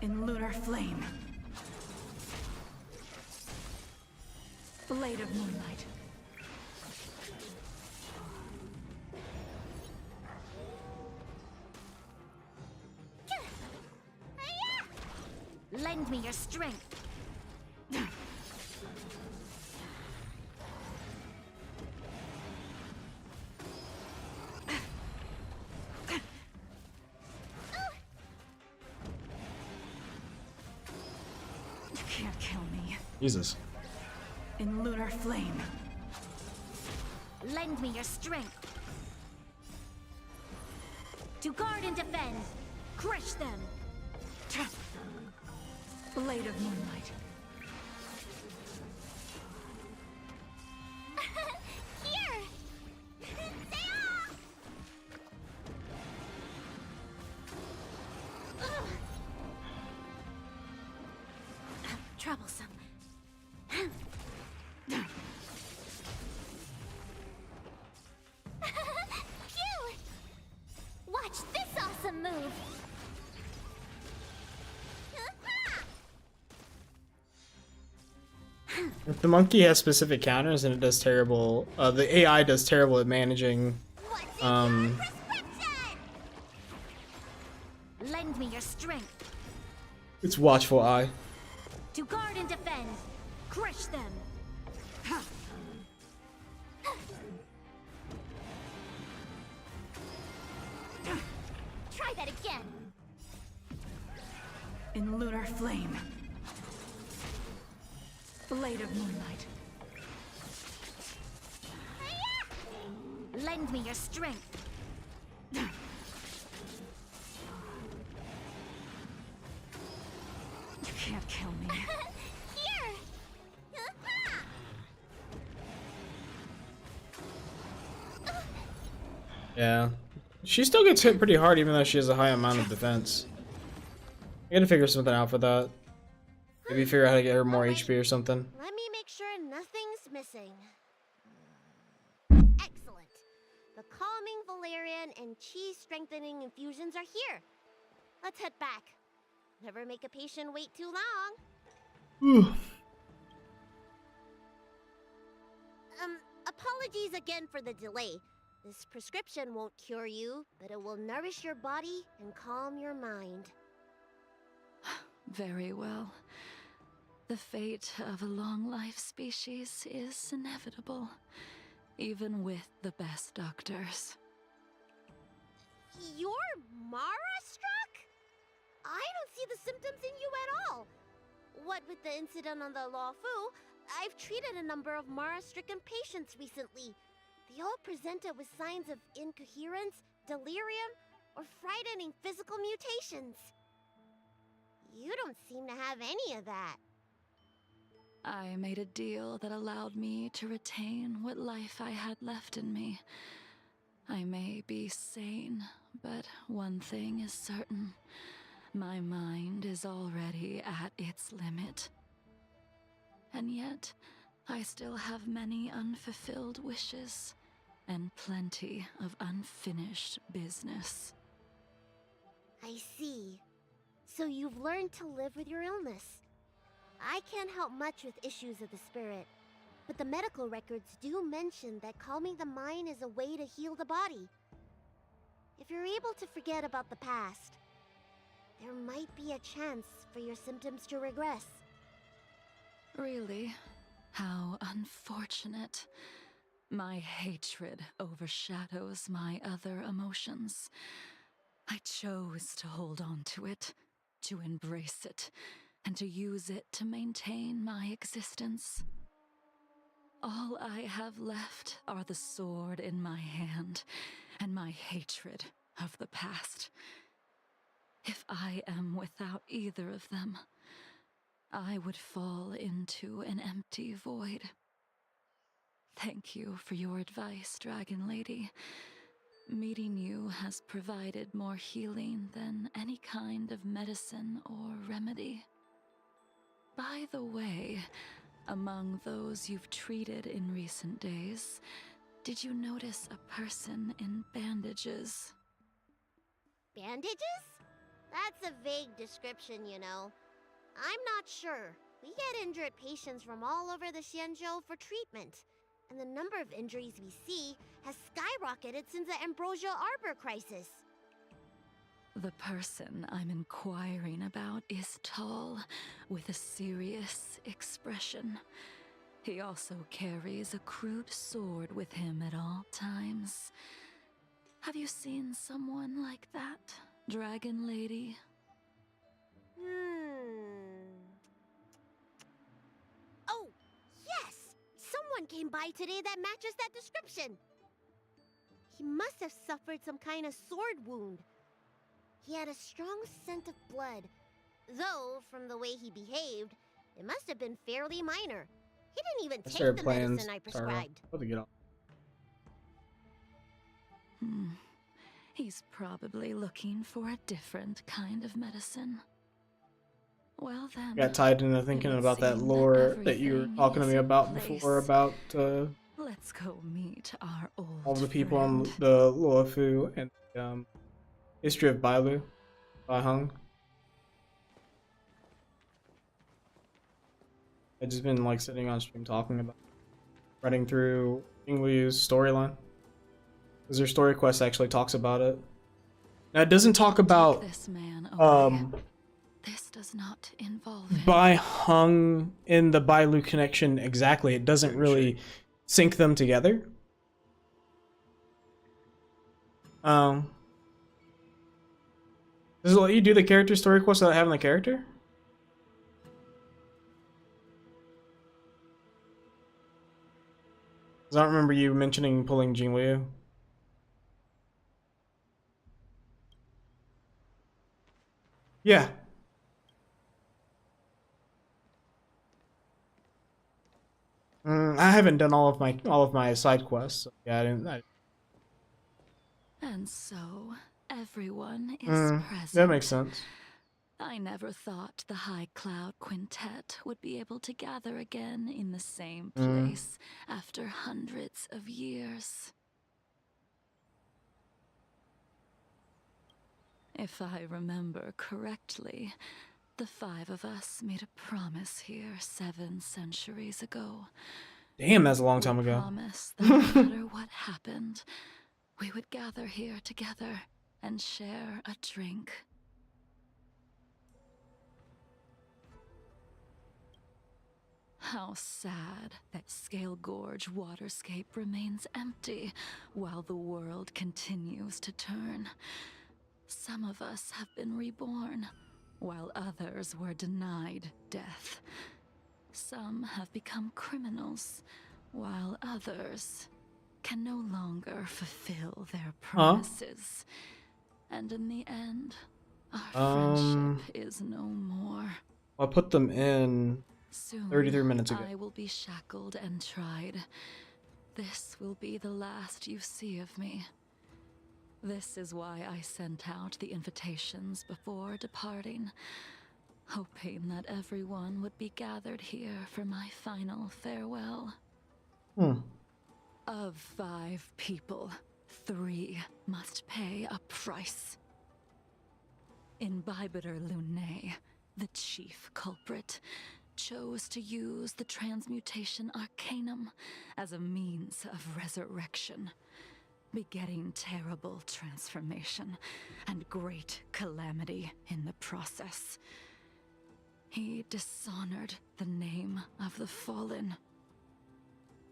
In lunar flame. Blade of moonlight. Lend me your strength. can't kill me. Jesus. In lunar flame. Lend me your strength. To guard and defend. Crush them. Blade of moonlight. Here! Troublesome. Phew! Watch this awesome move! If the monkey has specific counters and it does terrible, the AI does terrible at managing, Lend me your strength. its watchful eye. To guard and defend. Crush them. Try that again! In lunar flame. Blade of moonlight. Lend me your strength. You can't kill me. Here! Yeah. She still gets hit pretty hard even though she has a high amount of defense. I gotta figure something out for that. Maybe figure out how to get her more HP or something. Let me make sure nothing's missing. Excellent. The calming valerian and chi strengthening infusions are here. Let's head back. Never make a patient wait too long. Apologies again for the delay. This prescription won't cure you, but it will nourish your body and calm your mind. Very well. The fate of a long-life species is inevitable, even with the best doctors. You're Mara-struck? I don't see the symptoms in you at all. What with the incident on the Law Fu, I've treated a number of Mara-stricken patients recently. They all presented with signs of incoherence, delirium, or frightening physical mutations. You don't seem to have any of that. I made a deal that allowed me to retain what life I had left in me. I may be sane, but one thing is certain. My mind is already at its limit. And yet, I still have many unfulfilled wishes, and plenty of unfinished business. I see. So you've learned to live with your illness. I can't help much with issues of the spirit, but the medical records do mention that calming the mind is a way to heal the body. If you're able to forget about the past, there might be a chance for your symptoms to regress. Really? How unfortunate. My hatred overshadows my other emotions. I chose to hold on to it, to embrace it, and to use it to maintain my existence. All I have left are the sword in my hand and my hatred of the past. If I am without either of them, I would fall into an empty void. Thank you for your advice, Dragon Lady. Meeting you has provided more healing than any kind of medicine or remedy. By the way, among those you've treated in recent days, did you notice a person in bandages? Bandages? That's a vague description, you know. I'm not sure. We get injured patients from all over the Xianzhou for treatment, and the number of injuries we see has skyrocketed since the Ambrosia Arbor crisis. The person I'm inquiring about is tall, with a serious expression. He also carries a crude sword with him at all times. Have you seen someone like that, Dragon Lady? one came by today that matches that description. He must have suffered some kind of sword wound. He had a strong scent of blood, though from the way he behaved, it must have been fairly minor. He didn't even take the medicine I prescribed. About to get off. He's probably looking for a different kind of medicine. Well then, Got tied into thinking about that lore that you were talking to me about before about let's go meet our old all the people friend. on the Luofu and history of Bailu by Hung. I've just been like sitting on stream talking about running through Jingliu's storyline. Because their story quest actually talks about it. Now it doesn't talk about this man away. This does not involve him. Bai Hung in the Bailu connection exactly. It doesn't really sync them together. Does it let you do the character story quest without having the character? Because I don't remember you mentioning pulling Jingliu. Yeah. I haven't done all of my side quests. So yeah, I didn't. And so everyone is present. That makes sense. I never thought the High Cloud Quintet would be able to gather again in the same place after hundreds of years. If I remember correctly, the 5 of us made a promise here 7 centuries ago. Damn, that's a long time ago. We promised that no matter what happened, we would gather here together and share a drink. How sad that Scale Gorge waterscape remains empty while the world continues to turn. Some of us have been reborn, while others were denied death. Some have become criminals, while others can no longer fulfill their promises. And in the end, our friendship is no more. I put them in Soon, 33 minutes ago. I will be shackled and tried. This will be the last you see of me. This is why I sent out the invitations before departing, hoping that everyone would be gathered here for my final farewell. Of 5 people, 3 must pay a price. Imbibitor Lunae, the chief culprit, chose to use the transmutation arcanum as a means of resurrection, begetting terrible transformation and great calamity in the process. He dishonored the name of the fallen.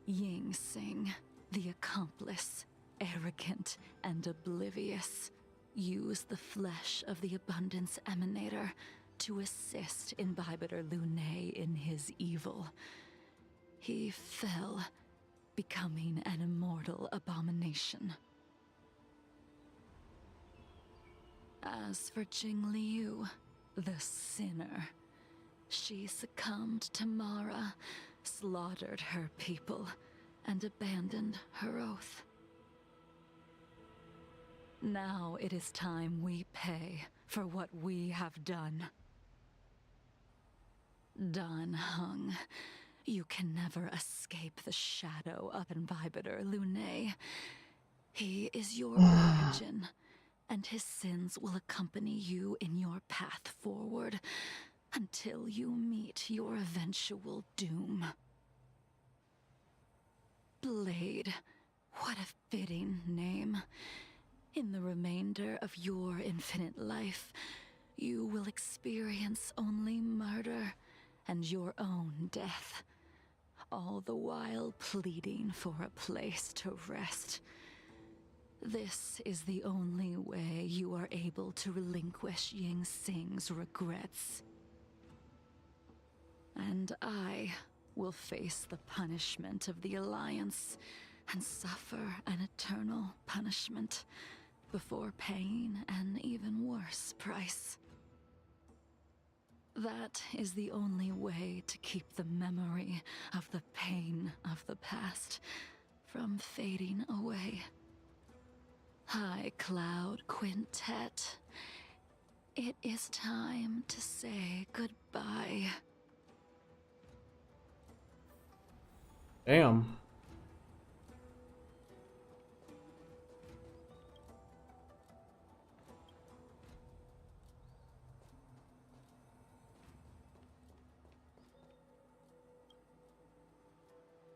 Ying Sing, the accomplice, arrogant and oblivious, used the flesh of the Abundance Emanator to assist Imbibitor Lunae in his evil. He fell, becoming an immortal abomination. As for Jingliu, the sinner, she succumbed to Mara, slaughtered her people, and abandoned her oath. Now it is time we pay for what we have done. Dan Hung, you can never escape the shadow of Imbibitor Lunae. He is your origin, and his sins will accompany you in your path forward until you meet your eventual doom. Blade, what a fitting name. In the remainder of your infinite life, you will experience only murder and your own death, all the while pleading for a place to rest. This is the only way you are able to relinquish Ying Sing's regrets. And I will face the punishment of the Alliance and suffer an eternal punishment before paying an even worse price. That is the only way to keep the memory of the pain of the past from fading away. High Cloud Quintet, it is time to say goodbye. Damn.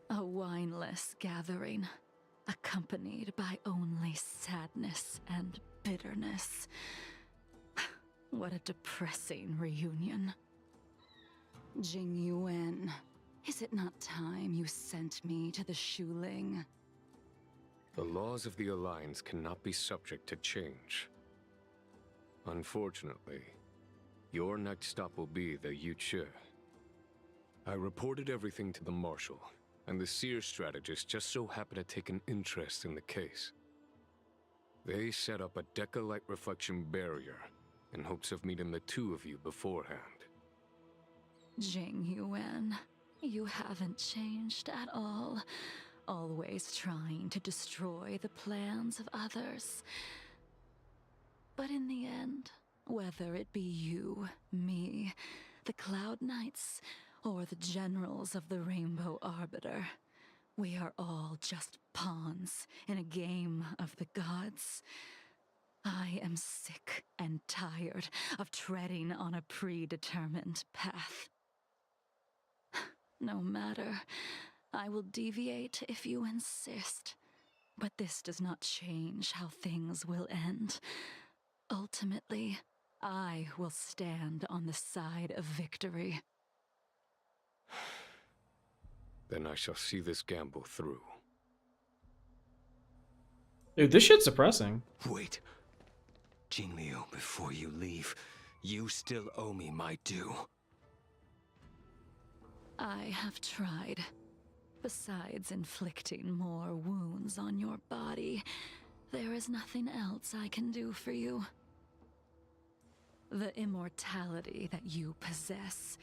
A wineless gathering, accompanied by only sadness and bitterness. What a depressing reunion. Jing Yuan, is it not time you sent me to the Shuling? The laws of the Alliance cannot be subject to change. Unfortunately, your next stop will be the Yuche. I reported everything to the Marshal, and the Seer strategist just so happened to take an interest in the case. They set up a Deca-light reflection barrier in hopes of meeting the two of you beforehand. Jing Yuan, you haven't changed at all. Always trying to destroy the plans of others. But in the end, whether it be you, me, the Cloud Knights, or the generals of the Rainbow Arbiter, we are all just pawns in a game of the gods. I am sick and tired of treading on a predetermined path. No matter, I will deviate if you insist, but this does not change how things will end. Ultimately, I will stand on the side of victory. Then I shall see this gamble through. Dude, this shit's depressing. Wait. Jingliu, before you leave, you still owe me my due. I have tried. Besides inflicting more wounds on your body, there is nothing else I can do for you. The immortality that you possess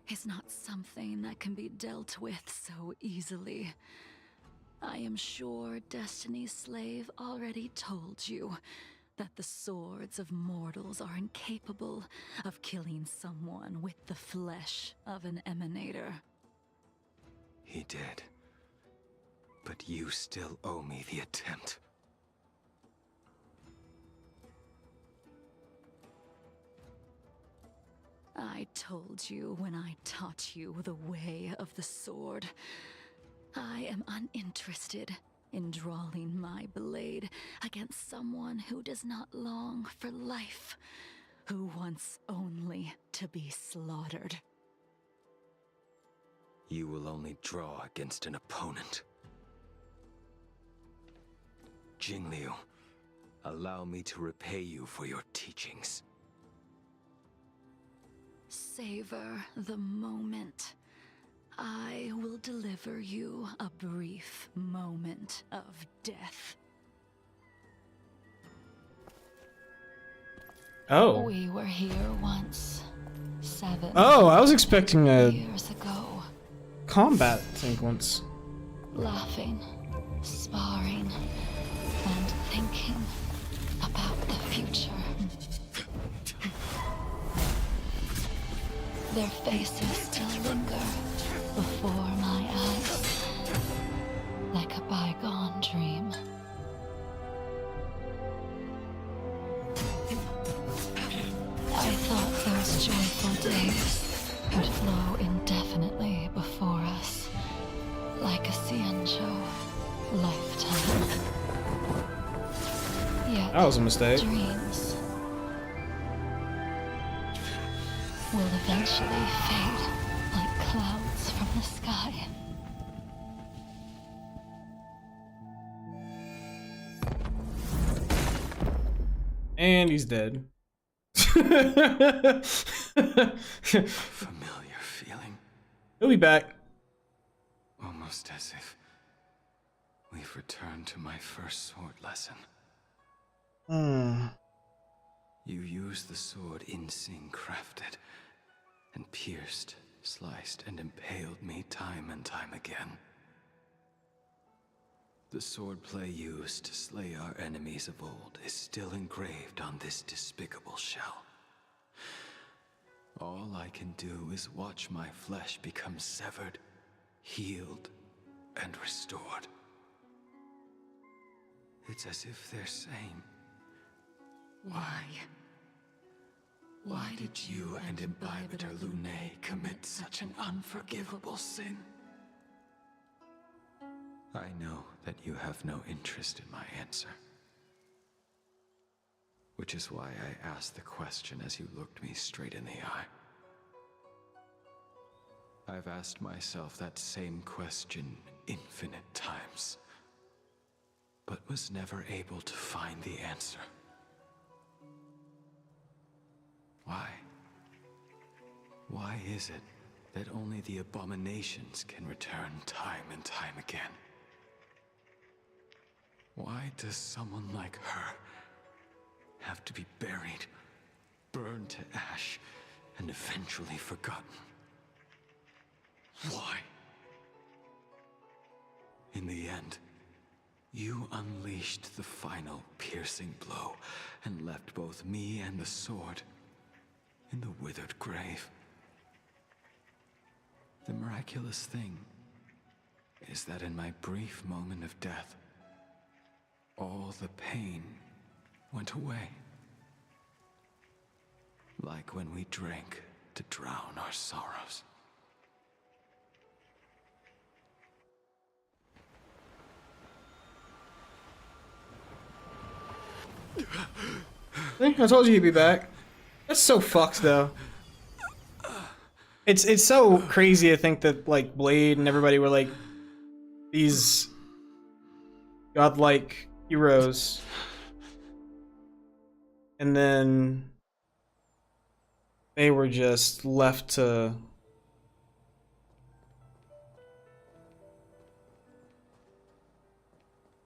is not something that can be dealt with so easily. I am sure Destiny's Slave already told you that the swords of mortals are incapable of killing someone with the flesh of an emanator. He did. But you still owe me the attempt. I told you when I taught you the way of the sword. I am uninterested in drawing my blade against someone who does not long for life, who wants only to be slaughtered. You will only draw against an opponent. Jingliu, allow me to repay you for your teachings. Savor the moment. I will deliver you a brief moment of death. Oh. We were here once, 7 Oh, I was expecting a years ago. combat sequence. Laughing, sparring, and thinking about the future. Their faces still linger before my eyes, like a bygone dream. I thought those joyful days would flow indefinitely before us, like a Xianzhou lifetime. Yet, That was a mistake. dreams will eventually fade like clouds from the sky. And he's dead. Familiar feeling. He'll be back. Almost as if we've returned to my first sword lesson. You used the sword Insing crafted, and pierced, sliced, and impaled me time and time again. The swordplay used to slay our enemies of old is still engraved on this despicable shell. All I can do is watch my flesh become severed, healed, and restored. It's as if they're saying, Why did you and Imbibitor Lunae commit such an unforgivable sin? I know that you have no interest in my answer. Which is why I asked the question as you looked me straight in the eye. I've asked myself that same question infinite times, but was never able to find the answer. Why? Why is it that only the abominations can return time and time again? Why does someone like her have to be buried, burned to ash, and eventually forgotten? Why? In the end, you unleashed the final piercing blow and left both me and the sword in the withered grave. The miraculous thing is that in my brief moment of death, all the pain went away. Like when we drank to drown our sorrows. I told you he'd be back. That's so fucked though. It's so crazy to think that like Blade and everybody were like these godlike heroes, and then they were just left to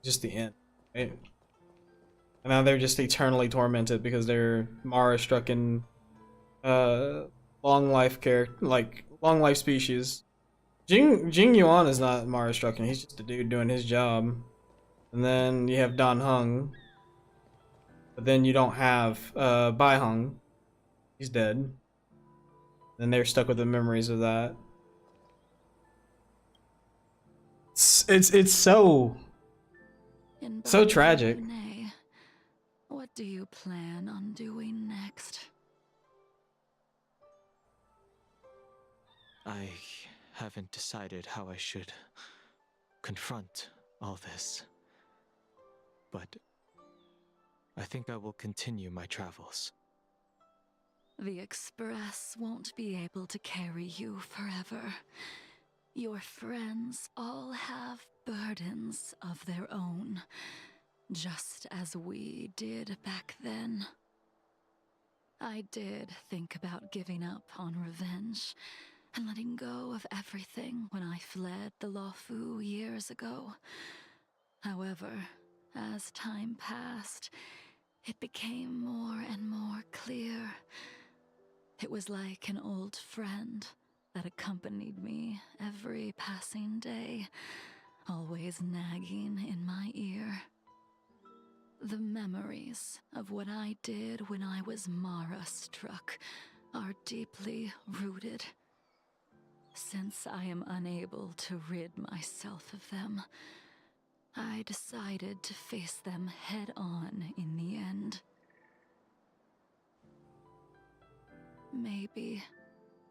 just the end, right? And now they're just eternally tormented because they're Mara-strucken, long life species. Jing Yuan is not Mara-strucken. He's just a dude doing his job. And then you have Dan Heng, but then you don't have Bai Heng. He's dead. And they're stuck with the memories of that. It's so tragic. Lunae, what do you plan on doing next? I haven't decided how I should confront all this, but I think I will continue my travels. The Express won't be able to carry you forever. Your friends all have burdens of their own, just as we did back then. I did think about giving up on revenge and letting go of everything when I fled the Luofu years ago. However, as time passed, it became more and more clear. It was like an old friend that accompanied me every passing day, always nagging in my ear. The memories of what I did when I was Mara-struck are deeply rooted. Since I am unable to rid myself of them, I decided to face them head-on in the end. Maybe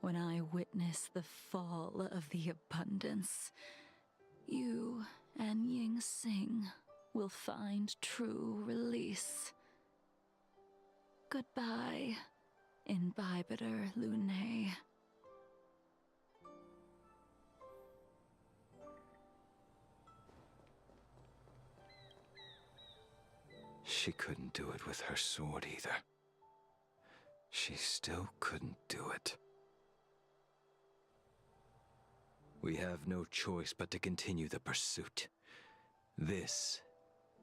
when I witness the fall of the abundance, you and Ying Sing will find true release. Goodbye, Imbibitor Lunae. She couldn't do it with her sword either. She still couldn't do it. We have no choice but to continue the pursuit. This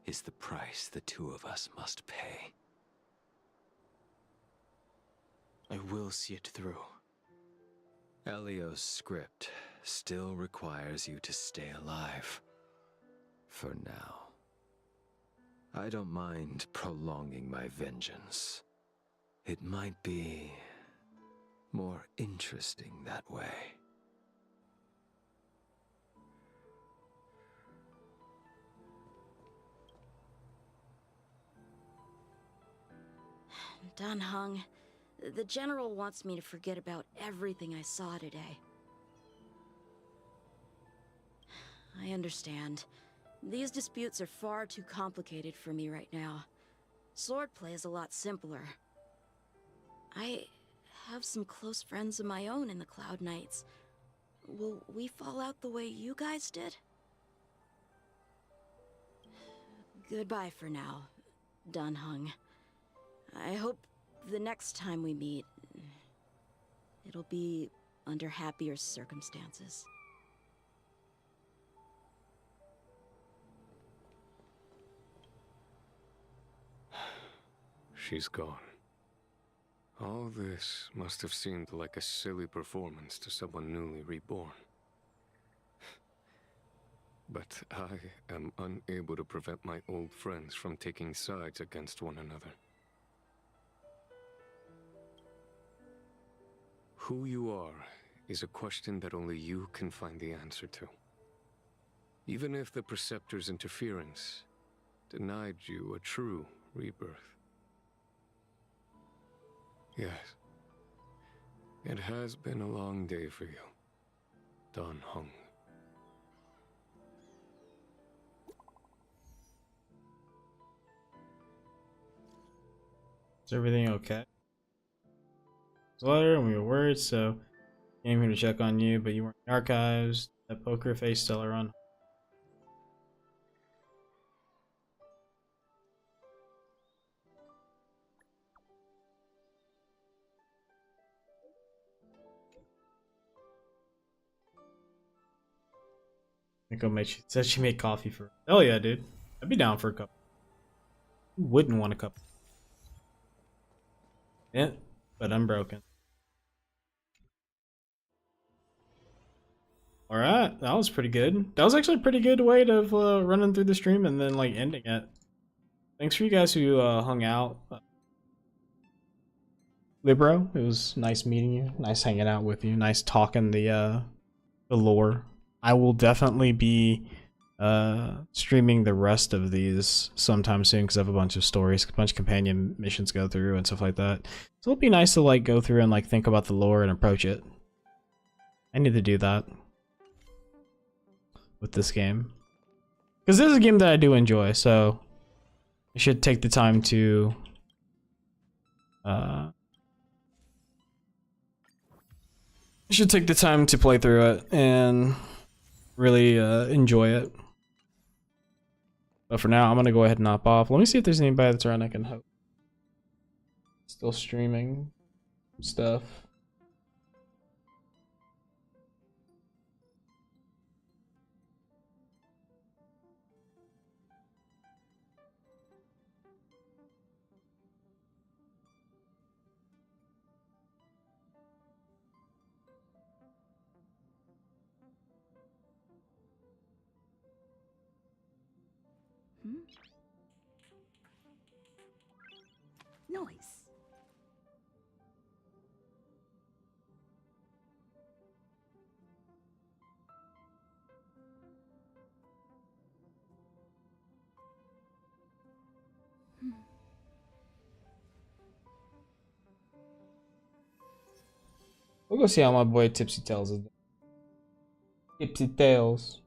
is the price the two of us must pay. I will see it through. Elio's script still requires you to stay alive. For now. I don't mind prolonging my vengeance. It might be more interesting that way. Dan Heng, the General wants me to forget about everything I saw today. I understand. These disputes are far too complicated for me right now. Swordplay is a lot simpler. I have some close friends of my own in the Cloud Knights. Will we fall out the way you guys did? Goodbye for now, Dan Heng. I hope the next time we meet, it'll be under happier circumstances. She's gone. All this must have seemed like a silly performance to someone newly reborn. But I am unable to prevent my old friends from taking sides against one another. Who you are is a question that only you can find the answer to. Even if the Preceptor's interference denied you a true rebirth. Yes. It has been a long day for you, Dan Heng. Is everything okay? Letter and we were worried, so came here to check on you, but you weren't in the archives. That poker face still around. I think I'll make she said she made coffee for. Hell yeah, dude. I'd be down for a cup. Who wouldn't want a cup? Yeah, but I'm broken. Alright, that was pretty good. That was actually a pretty good way of running through the stream and then like ending it. Thanks for you guys who hung out. Libro, it was nice meeting you. Nice hanging out with you. Nice talking the lore. I will definitely be streaming the rest of these sometime soon because I have a bunch of stories, a bunch of companion missions to go through and stuff like that. So it'll be nice to like go through and like think about the lore and approach it. I need to do that with this game because this is a game that I do enjoy, so I should take the time to play through it and really enjoy it. But for now, I'm gonna go ahead and hop off. Let me see if there's anybody that's around I can hope. Still streaming stuff. Noise. We'll go see how my boy Tipsy Tails is doing. Tipsy Tails.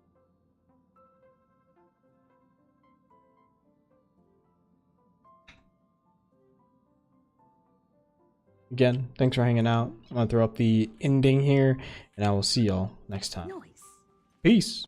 Again, thanks for hanging out. I'm gonna throw up the ending here, and I will see y'all next time. Noise. Peace.